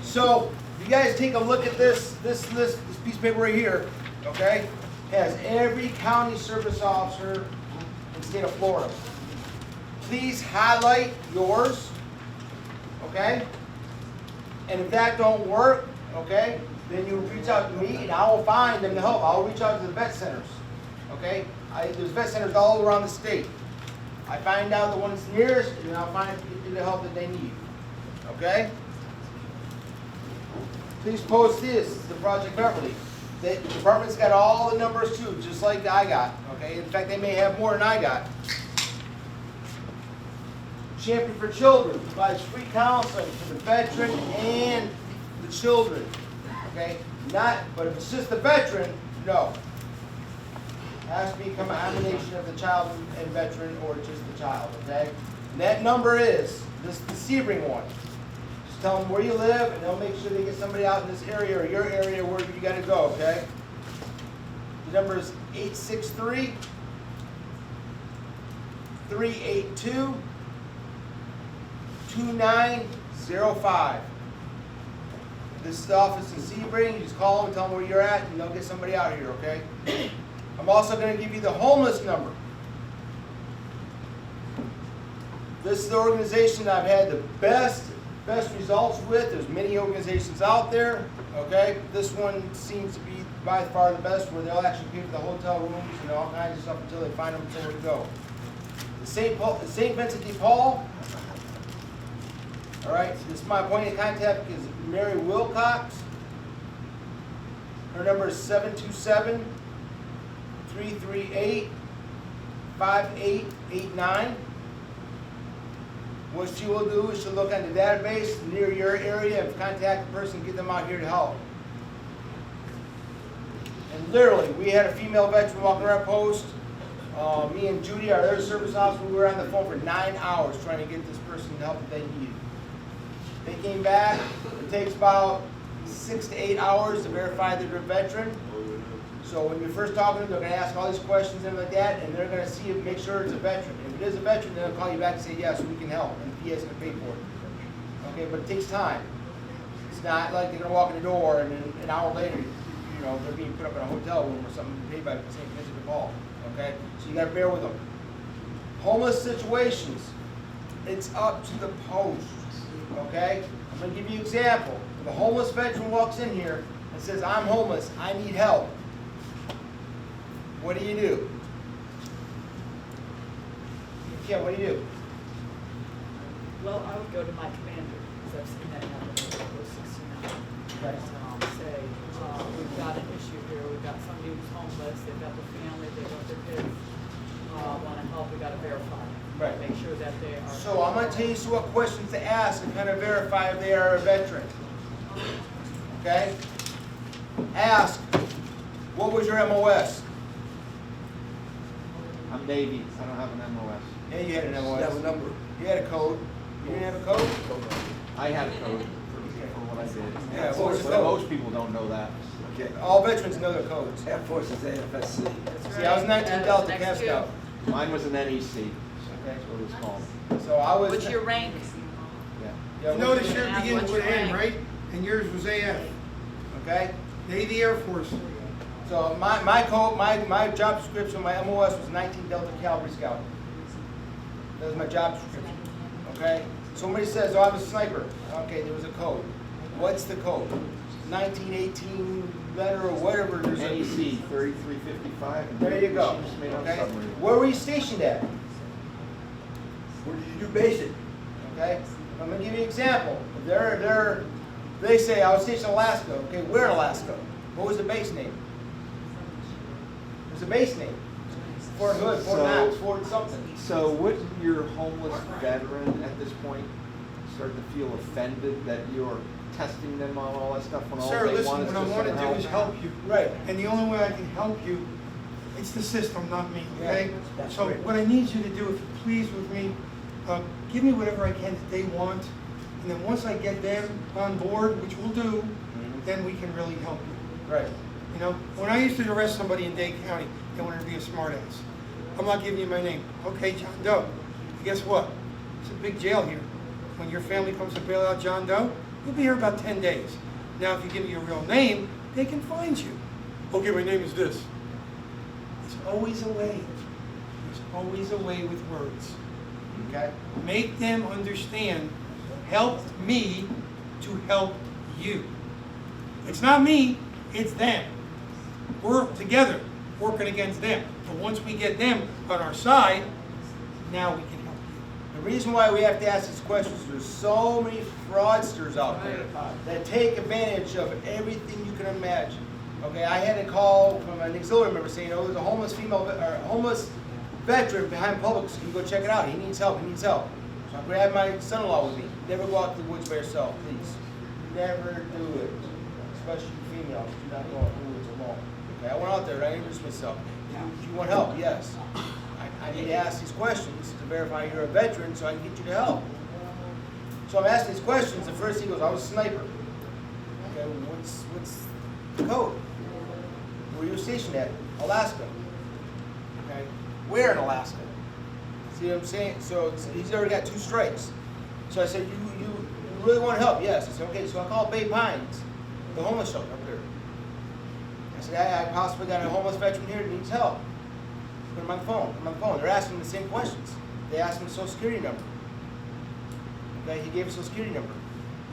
So, you guys take a look at this list, this piece of paper right here, okay? Has every county service officer in the state of Florida. Please highlight yours, okay? And if that don't work, okay, then you reach out to me and I will find them to help. I'll reach out to the vet centers, okay? There's vet centers all around the state. I find out the one that's nearest and then I'll find the help that they need, okay? Please post this, the Project Beverly. The department's got all the numbers too, just like I got, okay? In fact, they may have more than I got. Champion for Children provides free counseling for the veteran and the children, okay? But if it's just the veteran, no. It has to become a combination of the child and veteran or just the child, okay? And that number is, this is the Sebring one. Just tell them where you live and they'll make sure they get somebody out in this area or your area where you gotta go, okay? The number is 863-382-2905. This is the office in Sebring. You just call them and tell them where you're at and they'll get somebody out here, okay? I'm also going to give you the homeless number. This is the organization I've had the best results with. There's many organizations out there, okay? This one seems to be by far the best, where they'll actually pay for the hotel rooms and all kinds of stuff until they find them somewhere to go. The St. Vincent de Paul. All right, so this is my point of contact is Mary Wilcox. Her number is 727-338-5889. What she will do is she'll look on the database near your area and contact the person and get them out here to help. And literally, we had a female veteran walking around post. Me and Judy, our other service officer, we were on the phone for 9 hours trying to get this person the help that they needed. They came back. It takes about 6 to 8 hours to verify that they're a veteran. So when you're first talking to them, they're going to ask all these questions and like that, and they're going to see if make sure it's a veteran. If it is a veteran, then they'll call you back and say, yes, we can help, and the PA is going to pay for it. Okay, but it takes time. It's not like they're going to walk in the door and then an hour later, you know, they're being put up in a hotel room or something paid by St. Vincent de Paul. Okay, so you got to bear with them. Homeless situations, it's up to the post. Okay, I'm going to give you an example. If a homeless veteran walks in here and says, I'm homeless, I need help. What do you do? Yeah, what do you do? Well, I would go to my commander, because I've seen that happen in Post 69. Say, we've got an issue here, we've got somebody who's homeless, they've got their family, they've got their kids, want to help, we got to verify. Right. Make sure that they are. So I'm going to tell you what questions to ask and kind of verify if they are a veteran. Okay? Ask, what was your MOS? I'm Navy, I don't have an MOS. Yeah, you had an MOS. You have a number. You had a code. You didn't have a code? I had a code for what I did. Yeah, what was the But code? most people don't know that. Okay. All veterans know their codes. Air Force is AFSC. See, I was 19 Delta Cab Scout. Mine was an NEC, Okay. that's what it was called. So I was. What's your rank? Yeah. Yeah, You notice what's your- yours begins What's with your N, rank? right? And yours was AF. Okay. Navy Air Force. So my code, my job description, my MOS was 19 Delta Cavalry Scout. That was my job description. Okay. Somebody says, "Oh, I'm a sniper." Okay, there was a code. What's the code? 1918 letter or whatever. There's a. NEC 3355. and There you go. machines made on Okay. submarine. Where were you stationed at? Where did you do basic? Okay. I'm gonna give you an example. They say I was stationed in Alaska. Okay, where in Alaska? What was the base name? There's a base name. Fort Hood, Fort So- Knox, Fort something. So wouldn't your homeless veteran at this point start to feel offended that you're testing them on all that stuff when all Sir, they listen, want is what I just want to some do is help? help you. Right. And the only way I can help you, it's the system, not me, okay? That's So right. what I need you to do, if you're pleased with me, give me whatever I can that they want, And then once I get them on board, which we'll do, then we can really help you. Right. You know, when I used to arrest somebody in Dade County, they wanted to be a smartass. I'm not giving you my name. Okay, John Doe. And guess what? It's a big jail here. When your family comes to bail out John Doe, you'll be here about 10 days. Now, if you give me your real name, they can find you. Okay, my name is this. There's always a way. There's always a way with words. Okay? Make them understand, help me to help you. It's not me, it's them. We're together working against them. But once we get them on our side, now we can help you. The reason why we have to ask these questions, there's so many fraudsters out there that take advantage of everything you can imagine. Okay, I had a call from an auxiliary member saying, oh, there's a homeless female, or a homeless veteran behind Publix. Can you go check it out? He needs help, he needs help. So I grabbed my son-in-law with me. Never go out to the woods by yourself, please. Never do it. Especially females, do not go out to the woods alone. Okay, I went out there and I introduced myself. Do you want help? Yes. I need to ask these questions to verify you're a veteran so I can get you to help. So I'm asking these questions. The first he goes, I was a sniper. Okay, what's the code? Where you stationed at? Alaska. Okay, where in Alaska? See what I'm saying? So he's already got 2 strikes. So I said, you really want help? Yes. I said, okay, so I called Bay Pines, the homeless shelter up there. I said, I possibly got a homeless veteran here that needs help. Put him on the phone. I'm on the phone. They're asking him the same questions. They asked him the Social Security number. Okay, he gave a Social Security number.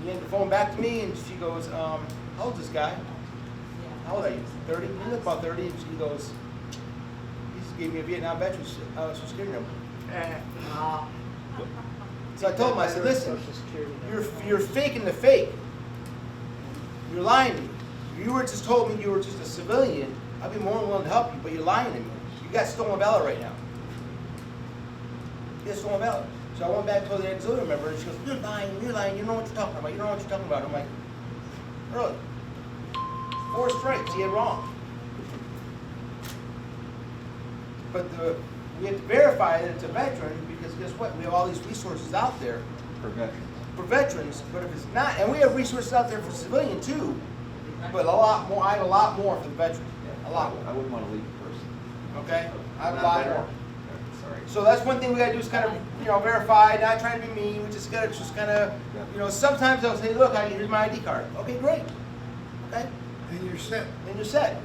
He handed the phone back to me, and she goes, how old's this guy? How old are you? 30? You look about 30. And she goes, he just gave me a Vietnam veteran's Social Security number. So I told him, I said, listen, you're faking the fake. You're lying to me. If you were just told me you were just a civilian, I'd be more than willing to help you, but you're lying to me. You got stolen valor right now. You got stolen valor. So I went back to the auxiliary member, and she goes, you're lying, you know what you're talking about, you know what you're talking about. I'm like, really? 4 strikes, he had wrong. But we have to verify that it's a veteran, because guess what? We have all these resources out there for veterans, but if it's not, and we have resources out there for civilian too, but a lot more, I have a lot more for the veteran. A lot more. I wouldn't want to leave the person. Okay? I have a lot more. So that's one thing we gotta do is kind of, verify, not trying to be mean, we just gotta kind of, sometimes they'll say, look, here's my ID card. Okay, great. Okay? And you're set. Then you're set.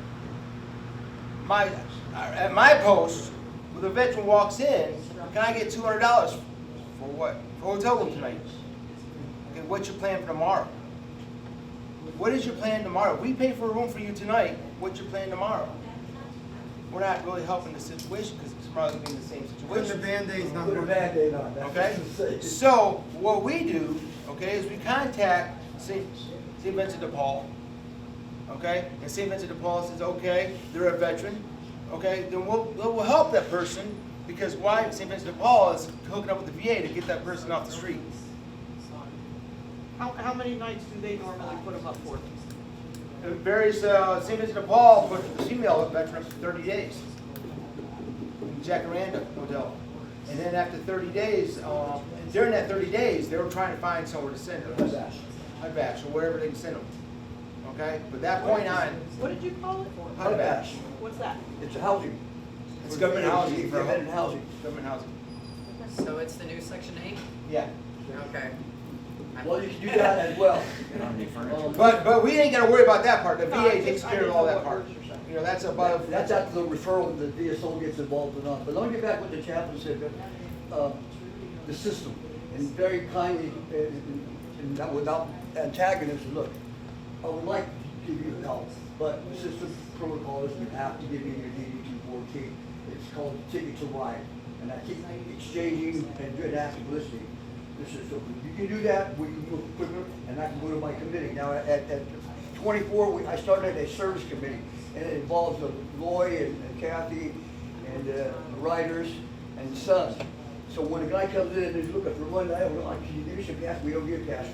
At my post, when the veteran walks in, can I get $200 for what? For hotel room tonight. Okay, what's your plan for tomorrow? What is your plan tomorrow? We pay for a room for you tonight. What's your plan tomorrow? We're not really helping the situation because it's probably going to be in the same Putting the situation. Band-Aids not Put a working. Band-Aid on, that's Okay? what I'm saying. So what we do, okay, is we contact St. Vincent de Paul, okay? And St. Vincent de Paul says, okay, they're a veteran, okay? Then we'll help that person because why? St. Vincent de Paul is hooking up with the VA to get that person off the street. How many nights do they normally put them up for? It varies. St. Vincent de Paul put the female veteran up to 30 days in Jacaranda Hotel. And then after 30 days, during that 30 days, they were trying to find somewhere to send them. Hudbash, or wherever they can send them. Okay? But that point on, What did you call it? Hudbash. What's that? It's a housing. It's government housing. Government housing. Government housing. So it's the new Section 8? Yeah. Okay. Well, you can do that as well. But we ain't got to worry about that part. The VA takes care of all that part. That's above. That's after the referral, the DSO gets involved or not. But let me get back what the chaplain said, the system, and very kindly, and not without antagonism, look, I would like to give you help, but the system protocol is you have to give me your DD-214. It's called Ticket to Ride, and I keep exchanging and doing active listening. This is, so you can do that, we can move quicker, and I can go to my committee. Now, at 24, I started a service committee, and it involves Roy and Kathy and the writers and the sons. So when a guy comes in and he's looking for one night, we're like, can you give me some cash? We don't give cash.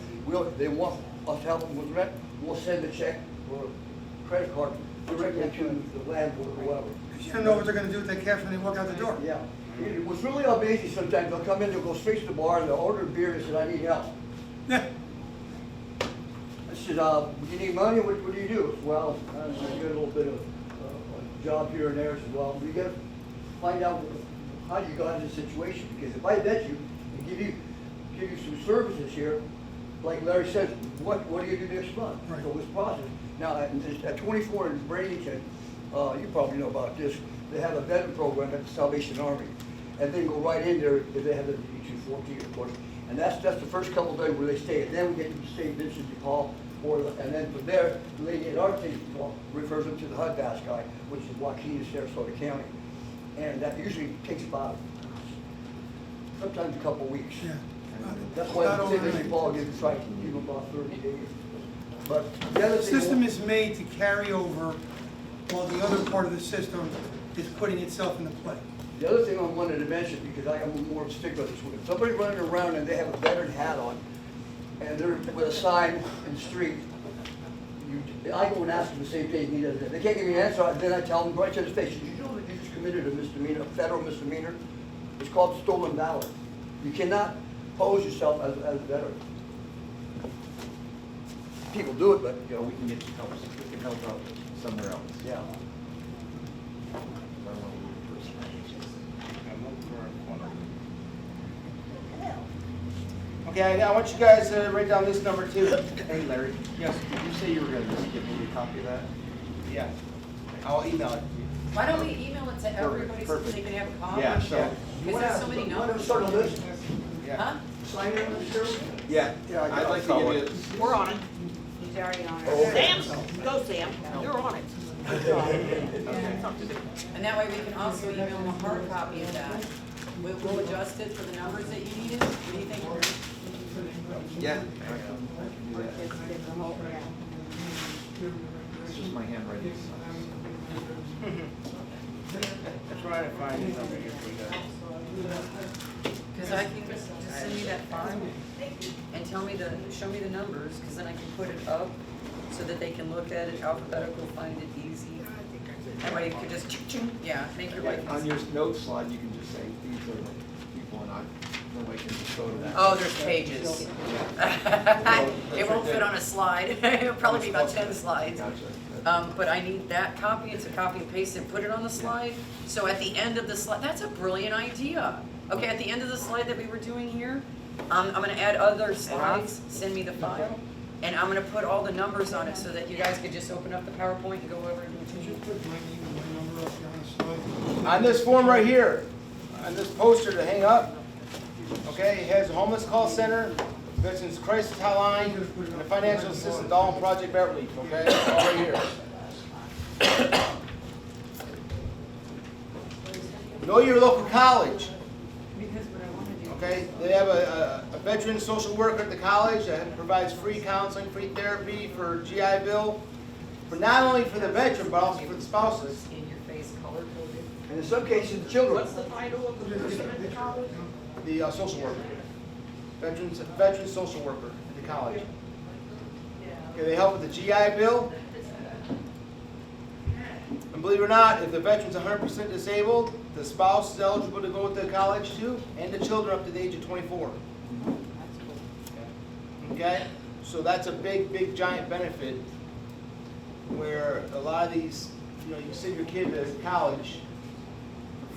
They want us to help them with rent, we'll send a check or a credit card directly to the landlord or whoever. Because you don't know what they're gonna do with that cash when they walk out the door. Yeah. It was really amazing sometimes. They'll come in, they'll go straight to the bar, and they'll order beer and say, I need help. I said, you need money, what do you do? Well, I got a little bit of a job here and there. I said, well, you gotta find out how you got in this situation, because if I bet you and give you some services here, like Larry says, what do you do next month? Right. So it's process. Now, at 24 in Bradenton, you probably know about this, they have a veteran program at the Salvation Army. And then go right in there, if they have the D214, of course. And that's the first couple of days where they stay. And then we get to St. Vincent de Paul, and then from there, the lady at Arcadia refers them to the HUD Bass guy, which is Joaquin in Sarasota County. And that usually takes about, sometimes a couple of weeks. Yeah. That's why Not St. Vincent overnight. de Paul gives us like, give them about 30 days. But the other The thing. system is made to carry over while the other part of the system is putting itself into play. The other thing I wanted to mention, because I'm more stickler this week, if somebody running around and they have a veteran hat on, and they're with a sign in the street, I go and ask them the same thing he does. If they can't give me an answer, then I tell them right to his face, you know that you just committed a misdemeanor, a federal misdemeanor? It's called stolen valor. You cannot pose yourself as a veteran. People do it, but, You know, we can help out somewhere else. yeah. Okay, I want you guys to write down this number too. Hey, Larry. Yes. Did you say you were gonna just give me a copy of that? Yeah. I'll email it. Why don't we email it to everybody so they can have a copy? Yeah, so, Because there's so many Want to numbers. start on this? Huh? Sign in on this, Cheryl? yeah, I'd like to give you, We're on it. He's already on Oh, it. okay. Sam, go Sam, you're on it. And that way we can also email them a hard copy of that. We'll adjust it for the numbers that you needed. What do you think? yeah, I can do that. It's just my handwriting. Try to find the number here for you guys. Because I can just send me that file and show me the numbers, because then I can put it up so that they can look at it alphabetical, find it easy. That way you could just, make your life On easy. your notes slide, you can just say, these are the people, and nobody can just go to that. Oh, there's pages. It won't fit on a slide. It'll probably be about 10 slides. Gotcha. But I need that copy, it's a copy and paste and put it on the slide. So at the end of the slide, that's a brilliant idea. Okay, at the end of the slide that we were doing here, I'm gonna add other slides, send me the file, and I'm gonna put all the numbers on it so that you guys could just open up the PowerPoint and go over and do Did you it. put my name and my number up here on the slide? On this form right here, on this poster to hang up, okay, it has a homeless call center, Veterans Crisis Hotline, and a financial assistance, all in Project Beverly, okay, all right here. Know your local college. Okay, they have a veteran social worker at the college that provides free counseling, free therapy for GI Bill, for not only for the veteran, but also for the spouses. In your face, color coded. And in some cases, the children. What's the title of the person at the college? The social worker, veteran social worker at the college. Okay, they help with the GI Bill. And believe it or not, if the veteran's 100% disabled, the spouse is eligible to go to college too, and the children up to the age of 24. Okay, so that's a big, giant benefit where a lot of these, you send your kid to college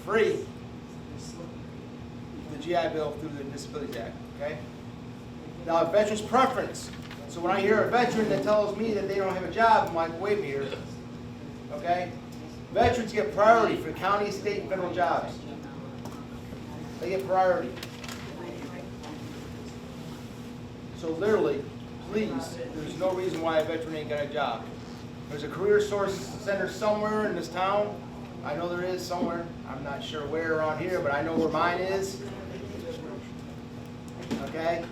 for free, the GI Bill through the Disabilities Act, okay? Now, a veteran's preference. So when I hear a veteran that tells me that they don't have a job, I'm like, wait a minute here, okay? Veterans get priority for county, state, and federal jobs. They get priority. So literally, please, there's no reason why a veteran ain't got a job. There's a career source center somewhere in this town. I know there is somewhere. I'm not sure where around here, but I know where mine is. Okay?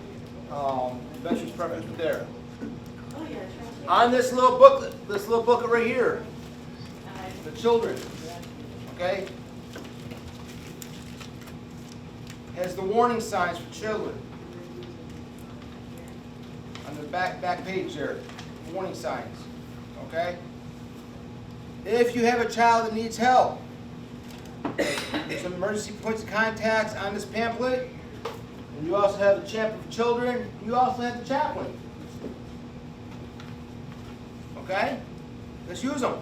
Veterans preference is there. On this little booklet right here, the children, okay, has the warning signs for children. On the back page there, warning signs, okay? If you have a child that needs help, there's some emergency points of contacts on this pamphlet. And you also have the champion for children, and you also have the chaplain. Okay? Let's use them.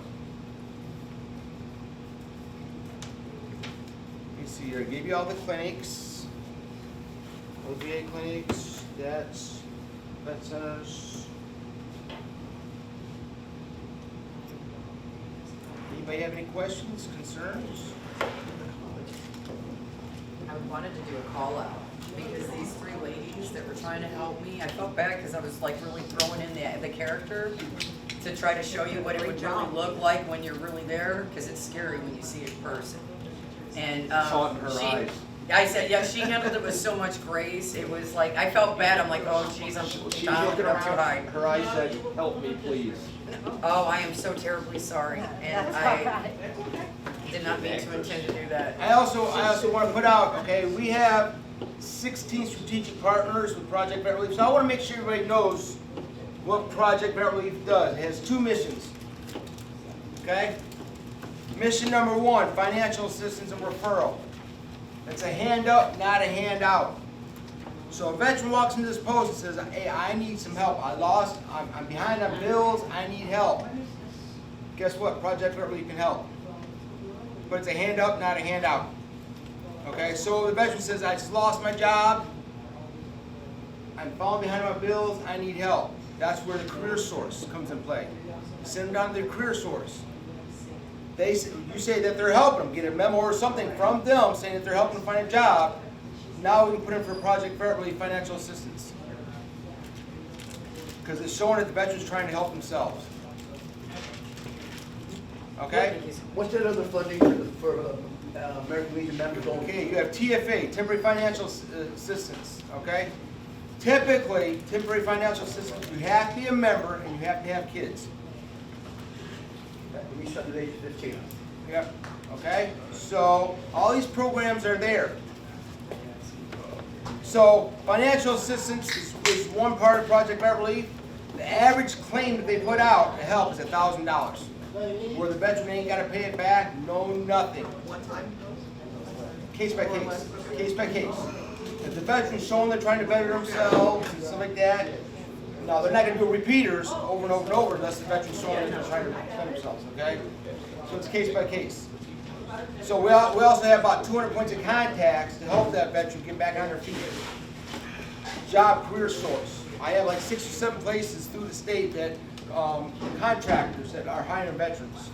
Let me see here. I gave you all the clinics. OVA clinics, that's vet centers. Anybody have any questions, concerns? I wanted to do a call out because these three ladies that were trying to help me, I felt bad because I was like really throwing in the character to try to show you what it would really look like when you're really there, because it's scary when you see it in person. And Saw it in her eyes. I said, yeah, she handled it with so much grace. It was like, I felt bad. I'm like, oh geez, I'm She was dialing looking it up too high. around, her eyes said, help me, please. Oh, I am so terribly sorry, and I did not mean to intend to do that. I also want to put out, okay, we have 16 strategic partners with Project Better Relief, so I want to make sure everybody knows what Project Better Relief does. It has two missions, okay? Mission number 1, financial assistance and referral. It's a hand up, not a handout. So a veteran walks into this post and says, hey, I need some help. I'm behind on bills, I need help. Guess what? Project Better Relief can help. But it's a hand up, not a handout. Okay, so the veteran says, I just lost my job, I'm falling behind on my bills, I need help. That's where the career source comes in play. Send them down to the career source. You say that they're helping them, get a memo or something from them saying that they're helping them find a job. Now we can put in for Project Better Relief financial assistance. Because it's showing that the veteran's trying to help themselves. Okay? What's that other funding for American Legion members only? Okay, you have TFA, temporary financial assistance, okay? Typically, temporary financial assistance, you have to be a member and you have to have kids. At least under the age of 15. Yep, okay? So, all these programs are there. So, financial assistance is one part of Project Better Relief. The average claim that they put out to help is $1,000. Where the veteran ain't got to pay it back, no nothing. Case by case, case by case. If the veteran's showing they're trying to better themselves and stuff like that, now they're not going to do repeaters over and over and over unless the veteran's showing that they're trying to better themselves, okay? So it's case by case. So we also have about 200 points of contacts to help that veteran get back on their feet. Job career source. I have like 6 or 7 places through the state that contractors that are hiring veterans.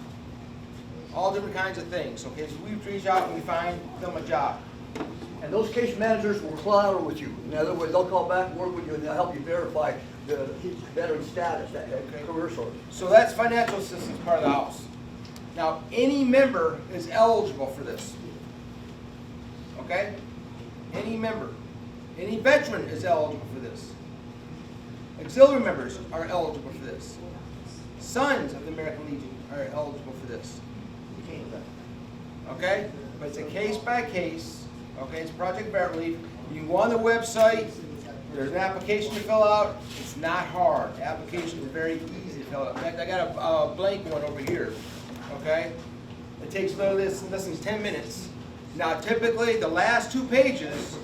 All different kinds of things. Okay, so we reach out and we find them a job. And those case managers will collaborate with you. In other words, they'll call back and work with you and they'll help you verify the veteran status, that career source. So that's financial assistance part of the house. Now, any member is eligible for this. Okay? Any member. Any veteran is eligible for this. Auxiliary members are eligible for this. Sons of the American Legion are eligible for this. Okay? But it's a case by case. Okay? It's Project Better Relief. You can go on the website. There's an application to fill out. It's not hard. The application is very easy to fill out. In fact, I got a blank one over here. Okay? It takes less than 10 minutes. Now, typically, the last 2 pages,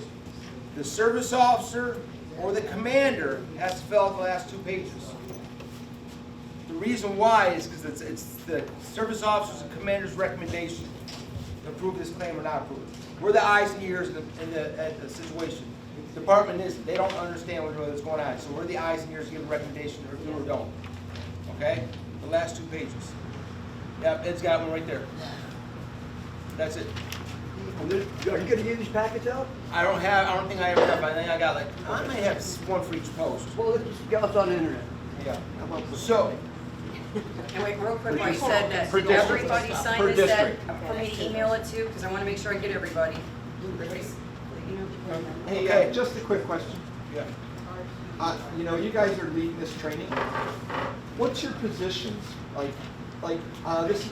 the service officer or the commander has to fill out the last 2 pages. The reason why is because it's the service officer's and commander's recommendation to approve this claim or not approve it. We're the eyes and ears in the situation. The department is, they don't understand what's going on, so we're the eyes and ears to give a recommendation or do or don't. Okay? The last 2 pages. Yep, it's got one right there. That's it. Are you going to give these packets out? I don't think I have enough. I think I got I may have one for each post. Well, let's get us on the internet. Yeah. So, And wait, real quick, I said that Per district. everybody signed Per this, that district. for me to email it to, because I want to make sure I get everybody. Hey, Okay. just a quick question. yeah. You know, you guys are leading this training. What's your positions? This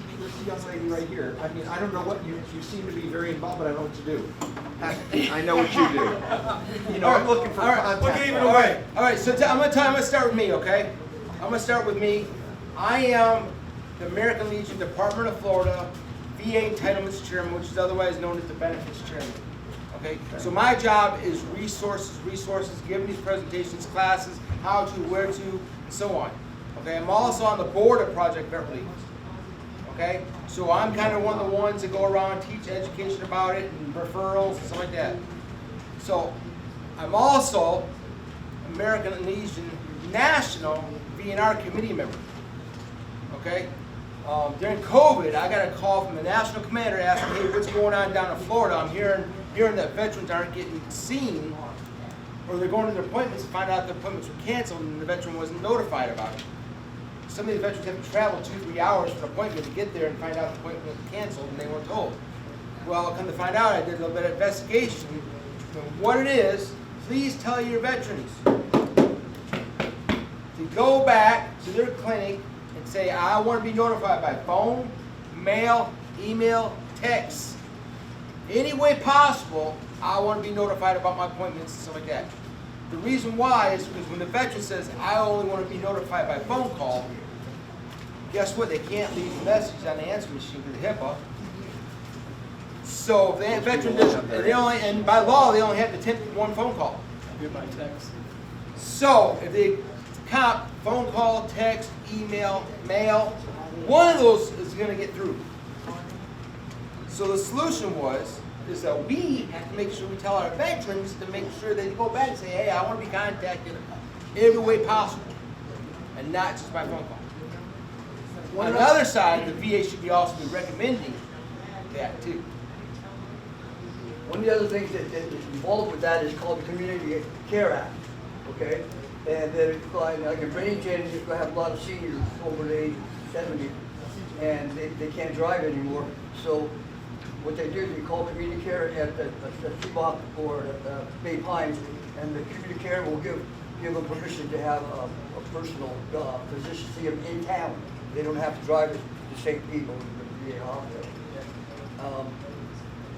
young lady right here. I mean, I don't know what you seem to be very involved, but I don't know what to do. I know what you do. You know, I'm looking for contact. We'll give it away. All right. So I'm gonna start with me. Okay. I'm gonna start with me. I am the American Legion Department of Florida VA Entitlements Chairman, which is otherwise known as the Benefits Chairman. Okay, so my job is resources, giving these presentations, classes, how to, where to, and so on. Okay, I'm also on the board of Project Vet Relief. Okay, so I'm kind of one of the ones that go around, teach education about it, and referrals, and stuff like that. So I'm also American Legion National VNR committee member. Okay, during COVID, I got a call from the national commander asking, hey, what's going on down in Florida? I'm hearing that veterans aren't getting seen, or they're going to their appointments and find out their appointments were canceled and the veteran wasn't notified about it. Some of the veterans have to travel 2-3 hours for an appointment to get there and find out the appointment was canceled and they weren't told. Well, come to find out, I did a little bit of investigation. And what it is, please tell your veterans to go back to their clinic and say, I want to be notified by phone, mail, email, text. Any way possible, I want to be notified about my appointments and stuff like that. The reason why is because when the veteran says, I only want to be notified by phone call, guess what? They can't leave a message on the answer machine for the HIPAA. So if the veteran doesn't, and by law, they only have to attempt one phone call. So if they count phone call, text, email, mail, one of those is going to get through. So the solution is that we have to make sure we tell our veterans to make sure they go back and say, hey, I want to be contacted every way possible, and not just by phone call. On the other side, the VA should be also be recommending that too. One of the other things that is involved with that is called the Community Care Act, okay? And then like in Brain Gen, you're gonna have a lot of seniors over the age of 70, and they can't drive anymore. So what they do is they call community care at Seabach or Bay Pines, and the community care will give them permission to have a personal physician see them in town. They don't have to drive to St. Pete or the VA hospital.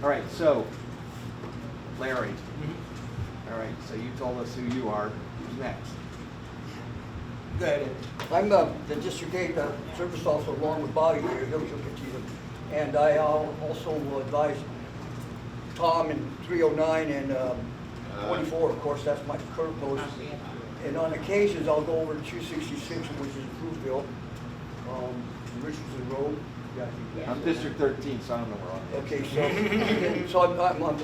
All right, so Larry. All right, so you told us who you are. Who's next? Go ahead. I'm the District 8 service officer along with Bobby here, he'll get to you. And I also advise Tom in 309 and 24, of course, that's my current post. And on occasions, I'll go over to 266, which is Approveville, Richardson Road. I'm District 13, so I don't know where I'm. Okay, so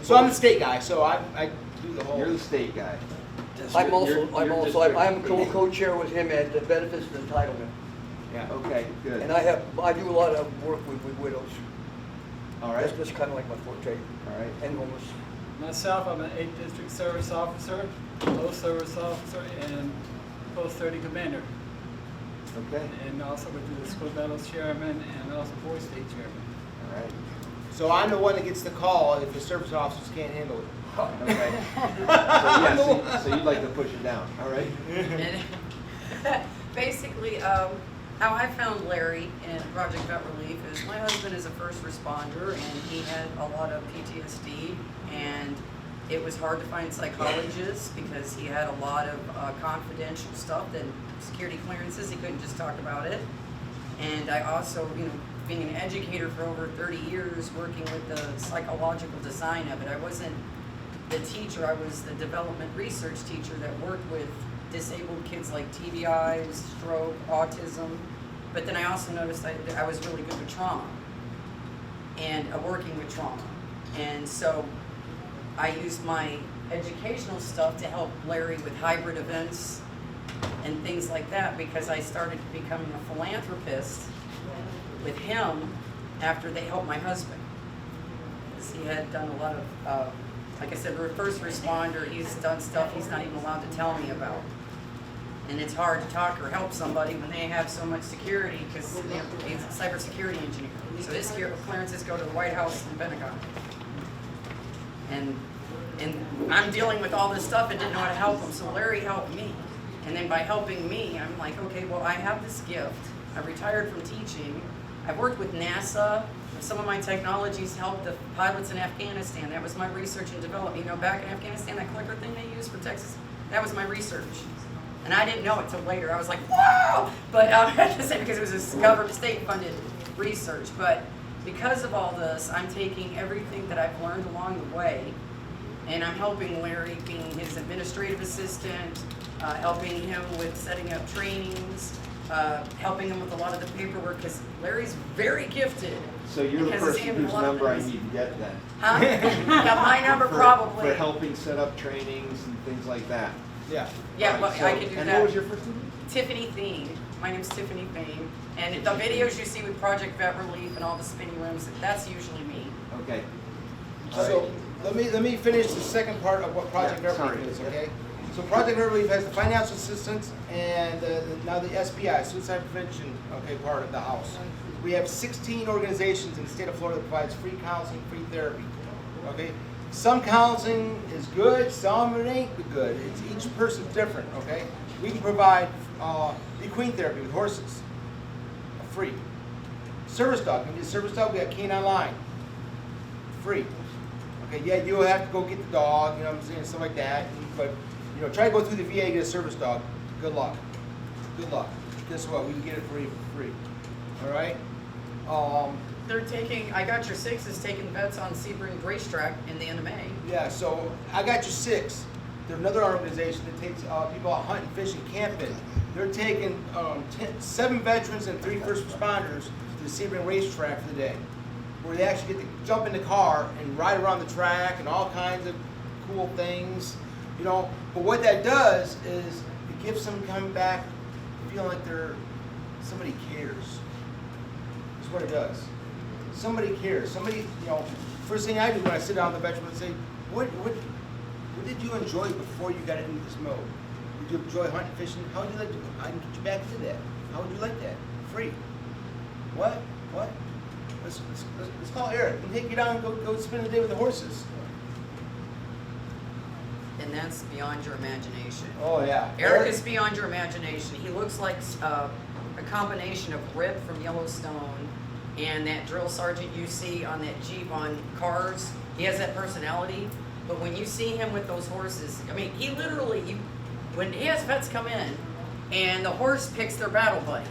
So I'm the state guy, so I do the whole. You're the state guy. I'm You're co-chair with him at the benefits and entitlement. Yeah. Okay, good. And I do a lot of work with widows. All right. That's kind of like my forte. All right. And homeless. Myself, I'm an 8th District Service Officer, Post Service Officer, and Post 30 Commander. Okay. And also with the School Battles Chairman and also Boy State Chairman. All right. So I'm the one that gets the call if the service officers can't handle it. Okay. So you'd like to push it down. All right. And basically, how I found Larry in Project Vet Relief is my husband is a first responder and he had a lot of PTSD, and it was hard to find psychologists because he had a lot of confidential stuff that security clearances, he couldn't just talk about it. And I also, being an educator for over 30 years, working with the psychological design of it, I wasn't the teacher, I was the development research teacher that worked with disabled kids like TBI, stroke, autism, but then I also noticed that I was really good with trauma and working with trauma. And so I used my educational stuff to help Larry with hybrid events and things like that, because I started becoming a philanthropist with him after they helped my husband. Because he had done a lot of, like I said, we're a first responder, he's done stuff he's not even allowed to tell me about. And it's hard to talk or help somebody when they have so much security, because he's a cybersecurity engineer. So his clearances go to the White House and Pentagon. And I'm dealing with all this stuff and didn't know how to help him, so Larry helped me. And then by helping me, I'm like, okay, well, I have this gift. I retired from teaching. I've worked with NASA. Some of my technologies helped the pilots in Afghanistan. That was my research and development. Back in Afghanistan, that clicker thing they used for Texas, that was my research. And I didn't know it till later. I was like, whoa! But I have to say, because it was a government, state-funded research. But because of all this, I'm taking everything that I've learned along the way And I'm helping Larry being his administrative assistant, helping him with setting up trainings, helping him with a lot of the paperwork, because Larry's very gifted. So you're the because he's person handling whose a lot of number I things. need to get then? Huh? Yeah, my number For- probably. For helping set up trainings and things like that. Yeah. Yeah, well, Alright, I so- can do And that. what was your first name? Tiffany Thiem. My name's Tiffany Thiem. And the videos you see with Project Vet Relief and all the spinning rooms, that's usually me. Okay. So, let me finish the second part of what Project Yeah, Vet Relief sorry. is, okay? So Project Vet Relief has the financial assistance and now the SPI, suicide prevention, okay, part of the house. We have 16 organizations in the state of Florida that provides free counseling, free therapy, okay? Some counseling is good, some it ain't good. It's each person's different, okay? We can provide equine therapy with horses, free. Service dog, we need a service dog, we got Canine Line, free. Okay, yeah, you'll have to go get the dog, you know what I'm saying, stuff like that, but, you know, try to go through the VA and get a service dog. Good luck. Good luck. Guess what, we can get it for free, all right? They're taking, I Got Your Six is taking vets on Sebring Racetrack in the end of May. Yeah, so I Got Your Six. They're another organization that takes people out hunting, fishing, camping. They're taking 7 veterans and 3 first responders to the Sebring Racetrack for the day, where they actually get to jump in the car and ride around the track and all kinds of cool things, you know. But what that does is it gives them coming back feeling like somebody cares. That's what it does. Somebody cares. Somebody, you know, first thing I do when I sit down with the veteran and say, what did you enjoy before you got into this mode? Did you enjoy hunting, fishing? How would you like to, I can get you back into that. How would you like that? Free. What? Let's call Eric and take you down and go spend the day with the horses. And that's beyond your imagination. Oh yeah. Eric is beyond your imagination. He looks like a combination of Rip from Yellowstone and that drill sergeant you see on that Jeep on Cars. He has that personality, but when you see him with those horses, I mean, he literally, when he has vets come in and the horse picks their battle buddy,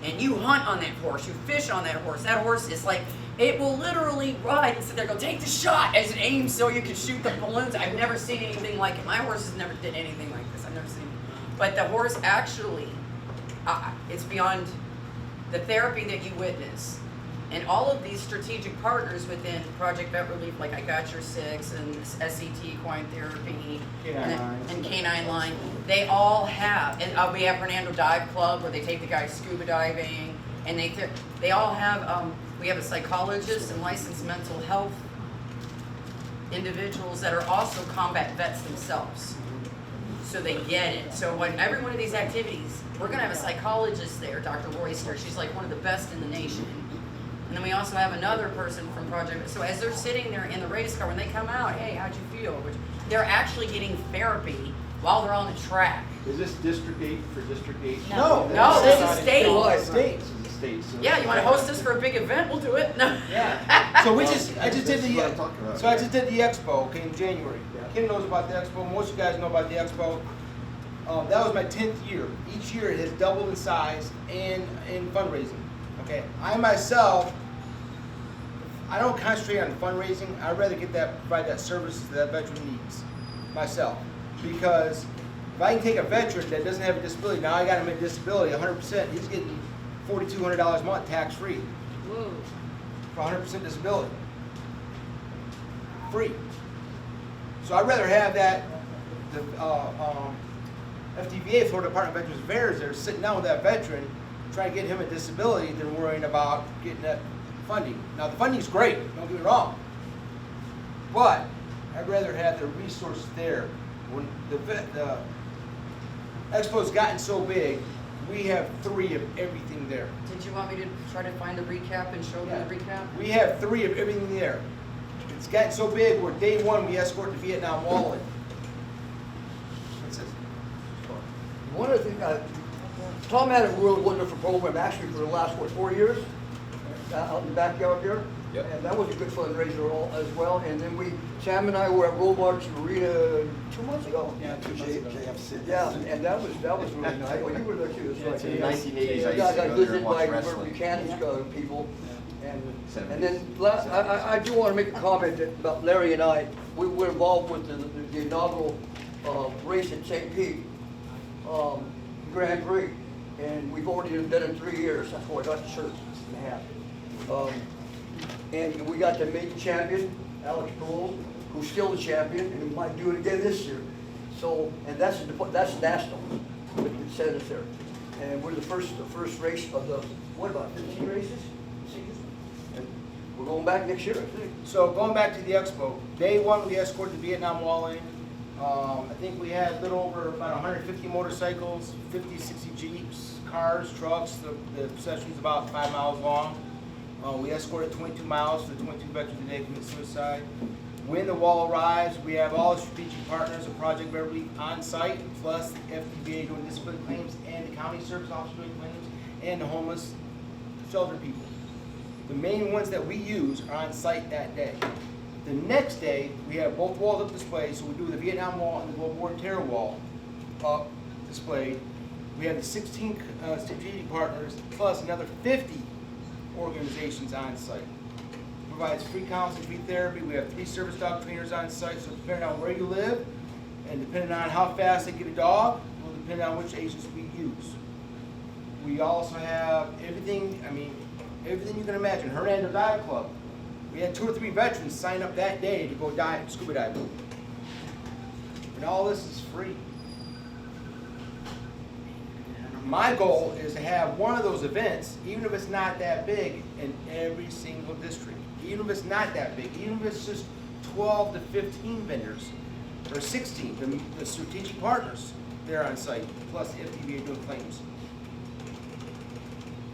and you hunt on that horse, you fish on that horse is like, it will literally ride and sit there and go, take the shot as it aims so you can shoot the balloons. I've never seen anything like it. My horses never did anything like this. I've never seen it. But the horse actually, it's beyond the therapy that you witness. And all of these strategic partners within Project Vet Relief, like I Got Your Six and SCT Equine Therapy and Canine Line, they all have, and we have Hernando Dive Club where they take the guys scuba diving, and they all have, we have a psychologist and licensed mental health individuals that are also combat vets themselves. So they get it. So when every one of these activities, we're gonna have a psychologist there, Dr. Royster. She's like one of the best in the nation. And then we also have another person from Project. So as they're sitting there in the race car, when they come out, hey, how'd you feel? They're actually getting therapy while they're on the track. Is this District 8 for District 8? No, No, this is state. State. This is a state. So Yeah, you want to host us for a big event? We'll do it. No. Yeah. So I just did This is what I'm talking about. I just did the expo, okay, in January. Kim knows about the expo. Most of you guys know about the expo. That was my 10th year. Each year it has doubled in size and in fundraising. Okay, I myself, I don't concentrate on fundraising. I'd rather provide that service that veteran needs myself, because if I can take a veteran that doesn't have a disability, now I got him a disability 100%. He's getting $4,200 a month tax free for 100% disability, free. So I'd rather have that the FDVA, Florida Department of Veterans Affairs, they're sitting down with that veteran, trying to get him a disability than worrying about getting that funding. Now the funding's great, don't get me wrong, but I'd rather have the resources there. When the expo's gotten so big, we have 3 of everything there. Did you want me to try to find a recap and show them the recap? We have 3 of everything there. It's gotten so big, where day 1 we escort the Vietnam Wall in. That's it. One of the things, Tom had a really wonderful program actually for the last, 4 years, out in the backyard there. Yep. And that was a good fundraiser as well. And then Sam and I were at Robart's Arena 2 months ago. Yeah, 2 months ago. Yeah, and that was really nice. Well, you were there too. That's right. In the 1980s, I used to got go there and visited watch by wrestling. Buchanan people. And then, I do want to make a comment about Larry and I. We were involved with the inaugural race at St. Pete, Grand Prix, and we've already done it 3 years. That's why I got the shirt and hat. And we got the maiden champion, Alex Pearl, who's still the champion, and he might do it again this year. So, and that's national, with the Senate there. And we're the first race of the, what about 15 races? And we're going back next year, I think. So going back to the expo, day one we escorted the Vietnam Wall in. I think we had a little over about 150 motorcycles, 50, 60 Jeeps, cars, trucks. The session's about 5 miles long. We escorted 22 miles for the 22 veterans today commit suicide. When the wall arrives, we have all the strategic partners of Project Beverly on site, plus the FDBA doing discipline claims, and the county service officer doing claims, and the homeless shelter people. The main ones that we use are on site that day. The next day, we have both walls up displayed, so we do the Vietnam Wall and the World War Terror Wall up displayed. We have the 16 strategic partners, plus another 50 organizations on site. Provides free counseling, free therapy. We have 3 service dog trainers on site, so depending on where you live, and depending on how fast they get a dog, will depend on which agents we use. We also have everything, everything you can imagine. Hernando Dive Club. We had 2 or 3 veterans sign up that day to go dive, scuba diving. And all this is free. My goal is to have one of those events, even if it's not that big, in every single district. Even if it's not that big, even if it's just 12 to 15 vendors, or 16, the strategic partners there on site, plus the FDBA doing claims.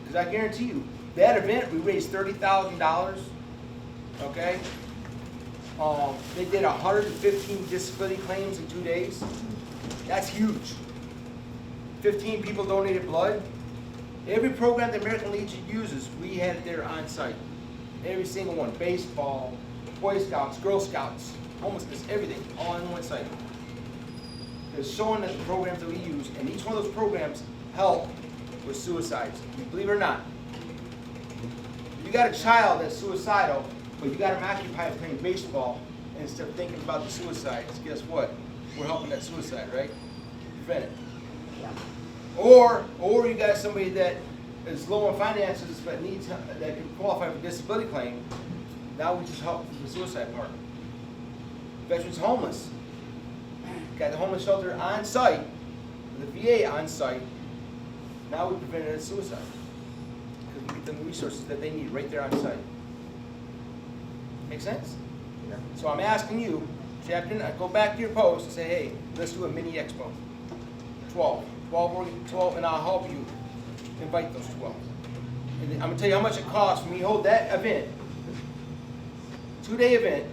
Because I guarantee you, that event, we raised $30,000, okay? They did 115 disability claims in 2 days. That's huge. 15 people donated blood. Every program the American Legion uses, we had it there on site. Every single one. Baseball, Boy Scouts, Girl Scouts, homelessness, everything, all on one site. It's showing that the programs that we use, and each one of those programs help with suicides. Believe it or not. If you got a child that's suicidal, but you got them occupied playing baseball instead of thinking about the suicides, guess what? We're helping that suicide, right? Prevent it. Or you got somebody that is low on finances but needs that can qualify for a disability claim. Now we just help with the suicide part. Veterans homeless. Got the homeless shelter on site, the VA on site. Now we prevented suicide because we get them the resources that they need right there on site. Make sense? Yeah. So I'm asking you, Captain, go back to your post and say, hey, let's do a mini expo. 12, and I'll help you invite those 12. And I'm gonna tell you how much it costs for me to hold that event, 2-day event,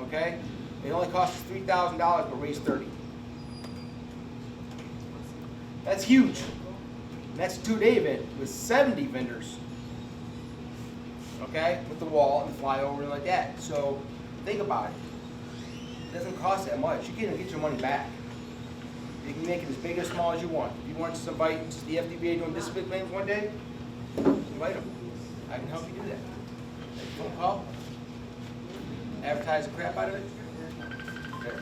okay? It only costs us $3,000, but raise 30. That's huge. And that's a 2-day event with 70 vendors, okay? With the wall and the flyover and like that. So think about it. It doesn't cost that much. You can get your money back. You can make it as big or small as you want. If you want to invite the FDBA doing disability claims one day, invite them. I can help you do that. Make a phone call. Advertise the crap out of it. There.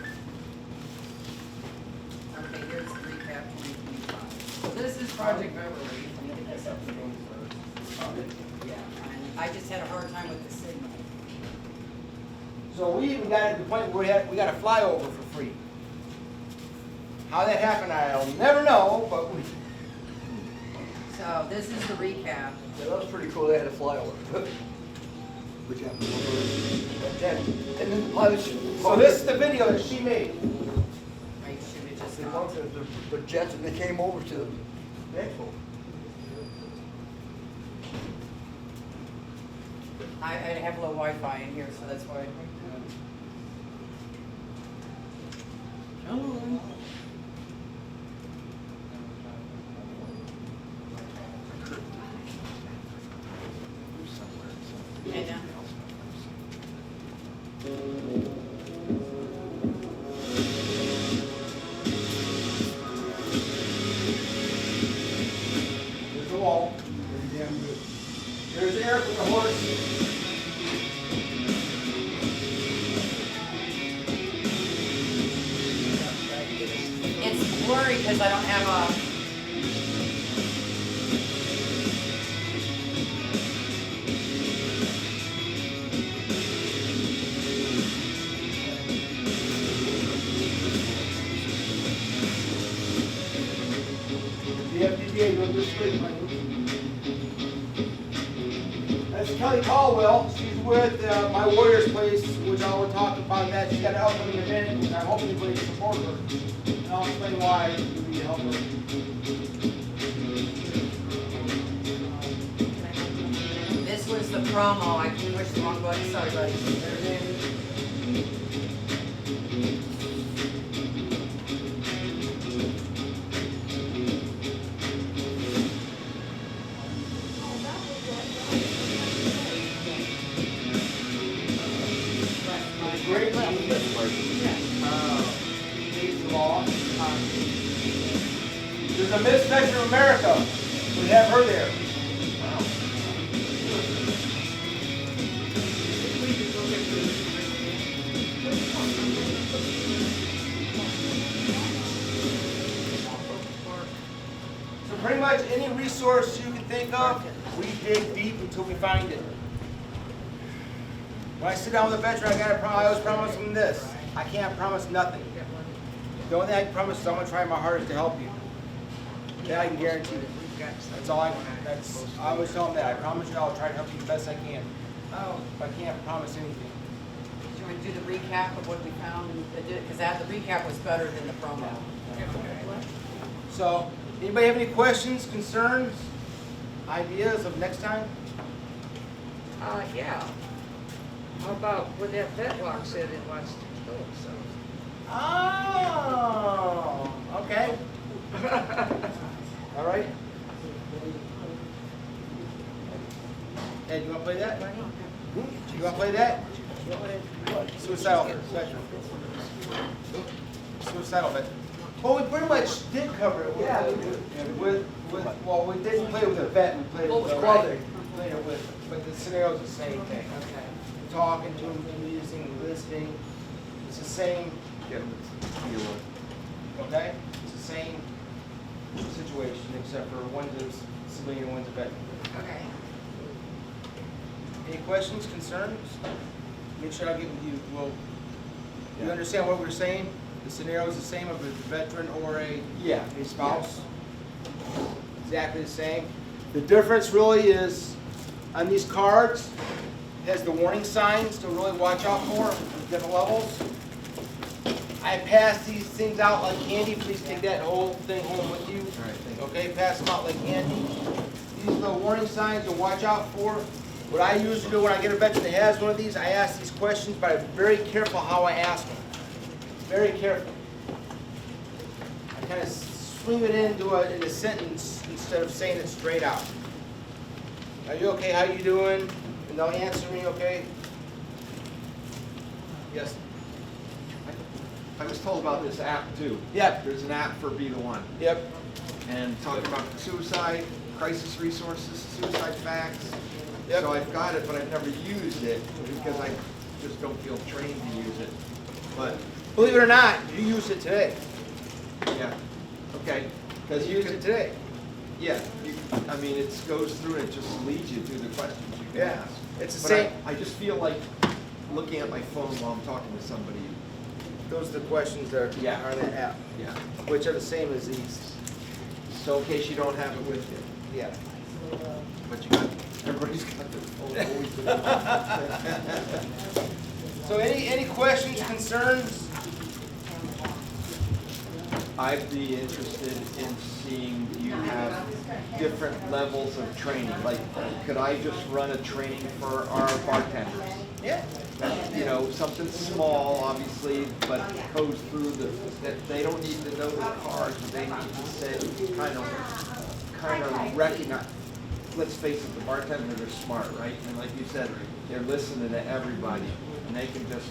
Okay, here's the recap 2025. So this is Project Beverly. I'm gonna get this up and going first. Yeah, and I just had a hard time with the signal. So we even got to the point where we got a flyover for free. How that happened, I'll never know, but we... So this is the recap. Yeah, that was pretty cool. They had a flyover. Good job. And then the pilots. So this is the video that she made. I should have just They gone. bumped the jets and they came over to the expo. I have low Wi-Fi in here, so that's why. Oh. Okay, now. There's the wall. There's air from the horn sorry, because I don't have a. The FDDA on this street, that's Kelly Caldwell. She's with my Warriors place, which I will talk about that. She's got an upcoming event, which I'm hoping everybody can support her. And I'll explain why we need to help her. This was the promo. I pushed the wrong button. Sorry, buddy. Great There's a Miss Veteran of America. We have her there. So pretty much any resource you can think of, we dig deep until we find it. When I sit down with a veteran, I always promise them this. I can't promise nothing. The only thing I can promise is I'm going to try my hardest to help you. That I can guarantee. That's all I always tell them that. I promise you I'll try to help you the best I can. Oh. But I can't promise anything. Do you want to do the recap of what we found? Because the recap was better than the promo. So, anybody have any questions, concerns, ideas of next time? Yeah. How about when that vet walks in and wants to kill himself? Oh, okay. All right. Ed, you want to play that? You want to play that? Suicidal veteran. Suicidal veteran. Well, we pretty much did cover it. Yeah, well, we didn't play with a vet. We played with a brother. Played it with, but the scenario is the same thing. Okay. Talking to him, listening, it's the same. Get them to feel it. Okay? It's the same situation, except for one's a civilian, one's a veteran. Okay. Any questions, concerns? Make sure I get with you. Well, you understand what we're saying? The scenario is the same of a veteran or a spouse. Exactly the same. The difference really is on these cards, it has the warning signs to really watch out for at different levels. I pass these things out like candy. Please take that whole thing home with you. All right, thank you. Okay, pass them out like candy. These are the warning signs to watch out for. What I usually do when I get a veteran that has one of these, I ask these questions, but I'm very careful how I ask them. Very careful. I kind of swing it into a sentence instead of saying it straight out. Are you okay? How you doing? And they'll answer me, okay? Yes. I was told about this app too. Yep. There's an app for Be the One. Yep. And talking about suicide, crisis resources, suicide facts. Yep. So I've got it, but I've never used it because I just don't feel trained to use it. But Believe it or not, you used it today. yeah, okay. Because you used it today. Yeah, I mean, it goes through and it just leads you through the questions you can Yeah. ask. It's the But same. I just feel like looking at my phone while I'm talking to somebody. Those are the questions that are on the app, Yeah. which are the same as these. So in case you don't have it with you, Yeah. but you got, everybody's got their phone always with them. So any questions, concerns? I'd be interested in seeing you have different levels of training. Like, could I just run a training for our bartenders? Yeah. You know, something small, obviously, but goes through that they don't need to know the cards, but they need to say, kind of recognize. Let's face it, the bartenders are smart, right? And like you said, they're listening to everybody, and they can just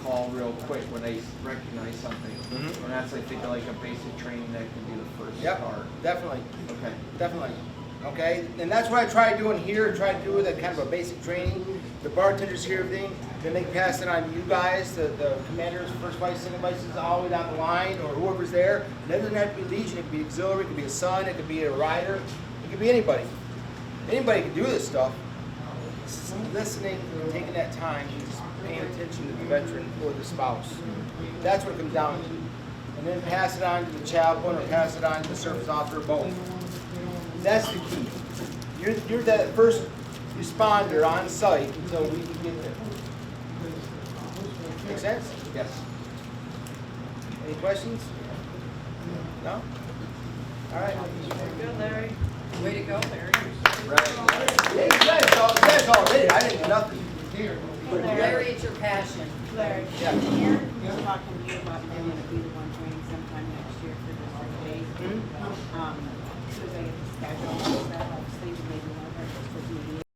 call real quick when they recognize something. Mhm. And that's, I think, like a basic training that can be the first Yep, start. definitely, Okay. definitely. Okay, and that's what I try doing here, try to do with a kind of a basic training. the bartenders hear everything, then they pass it on to you guys, the commanders, first vice, second vices, all the way down the line, or whoever's there. And it doesn't have to be Legion, it could be auxiliary, it could be a son, it could be a rider, it could be anybody. Anybody can do this stuff. It's listening and taking that time and just paying attention to the veteran or the spouse. That's what it comes down to. And then pass it on to the chaplain or pass it on to the service officer, both. That's the key. You're that first responder on site until we can get there. Make sense? Yes. Any questions? No? All right. Good, Larry. Way to go, Larry. Yeah, you guys all did it. I didn't do nothing. Larry, it's your passion. Larry, Yeah. here, you're talking to you about maybe to be the one training sometime next year for this days. As soon as I get the schedule, that helps, maybe one of our district meetings.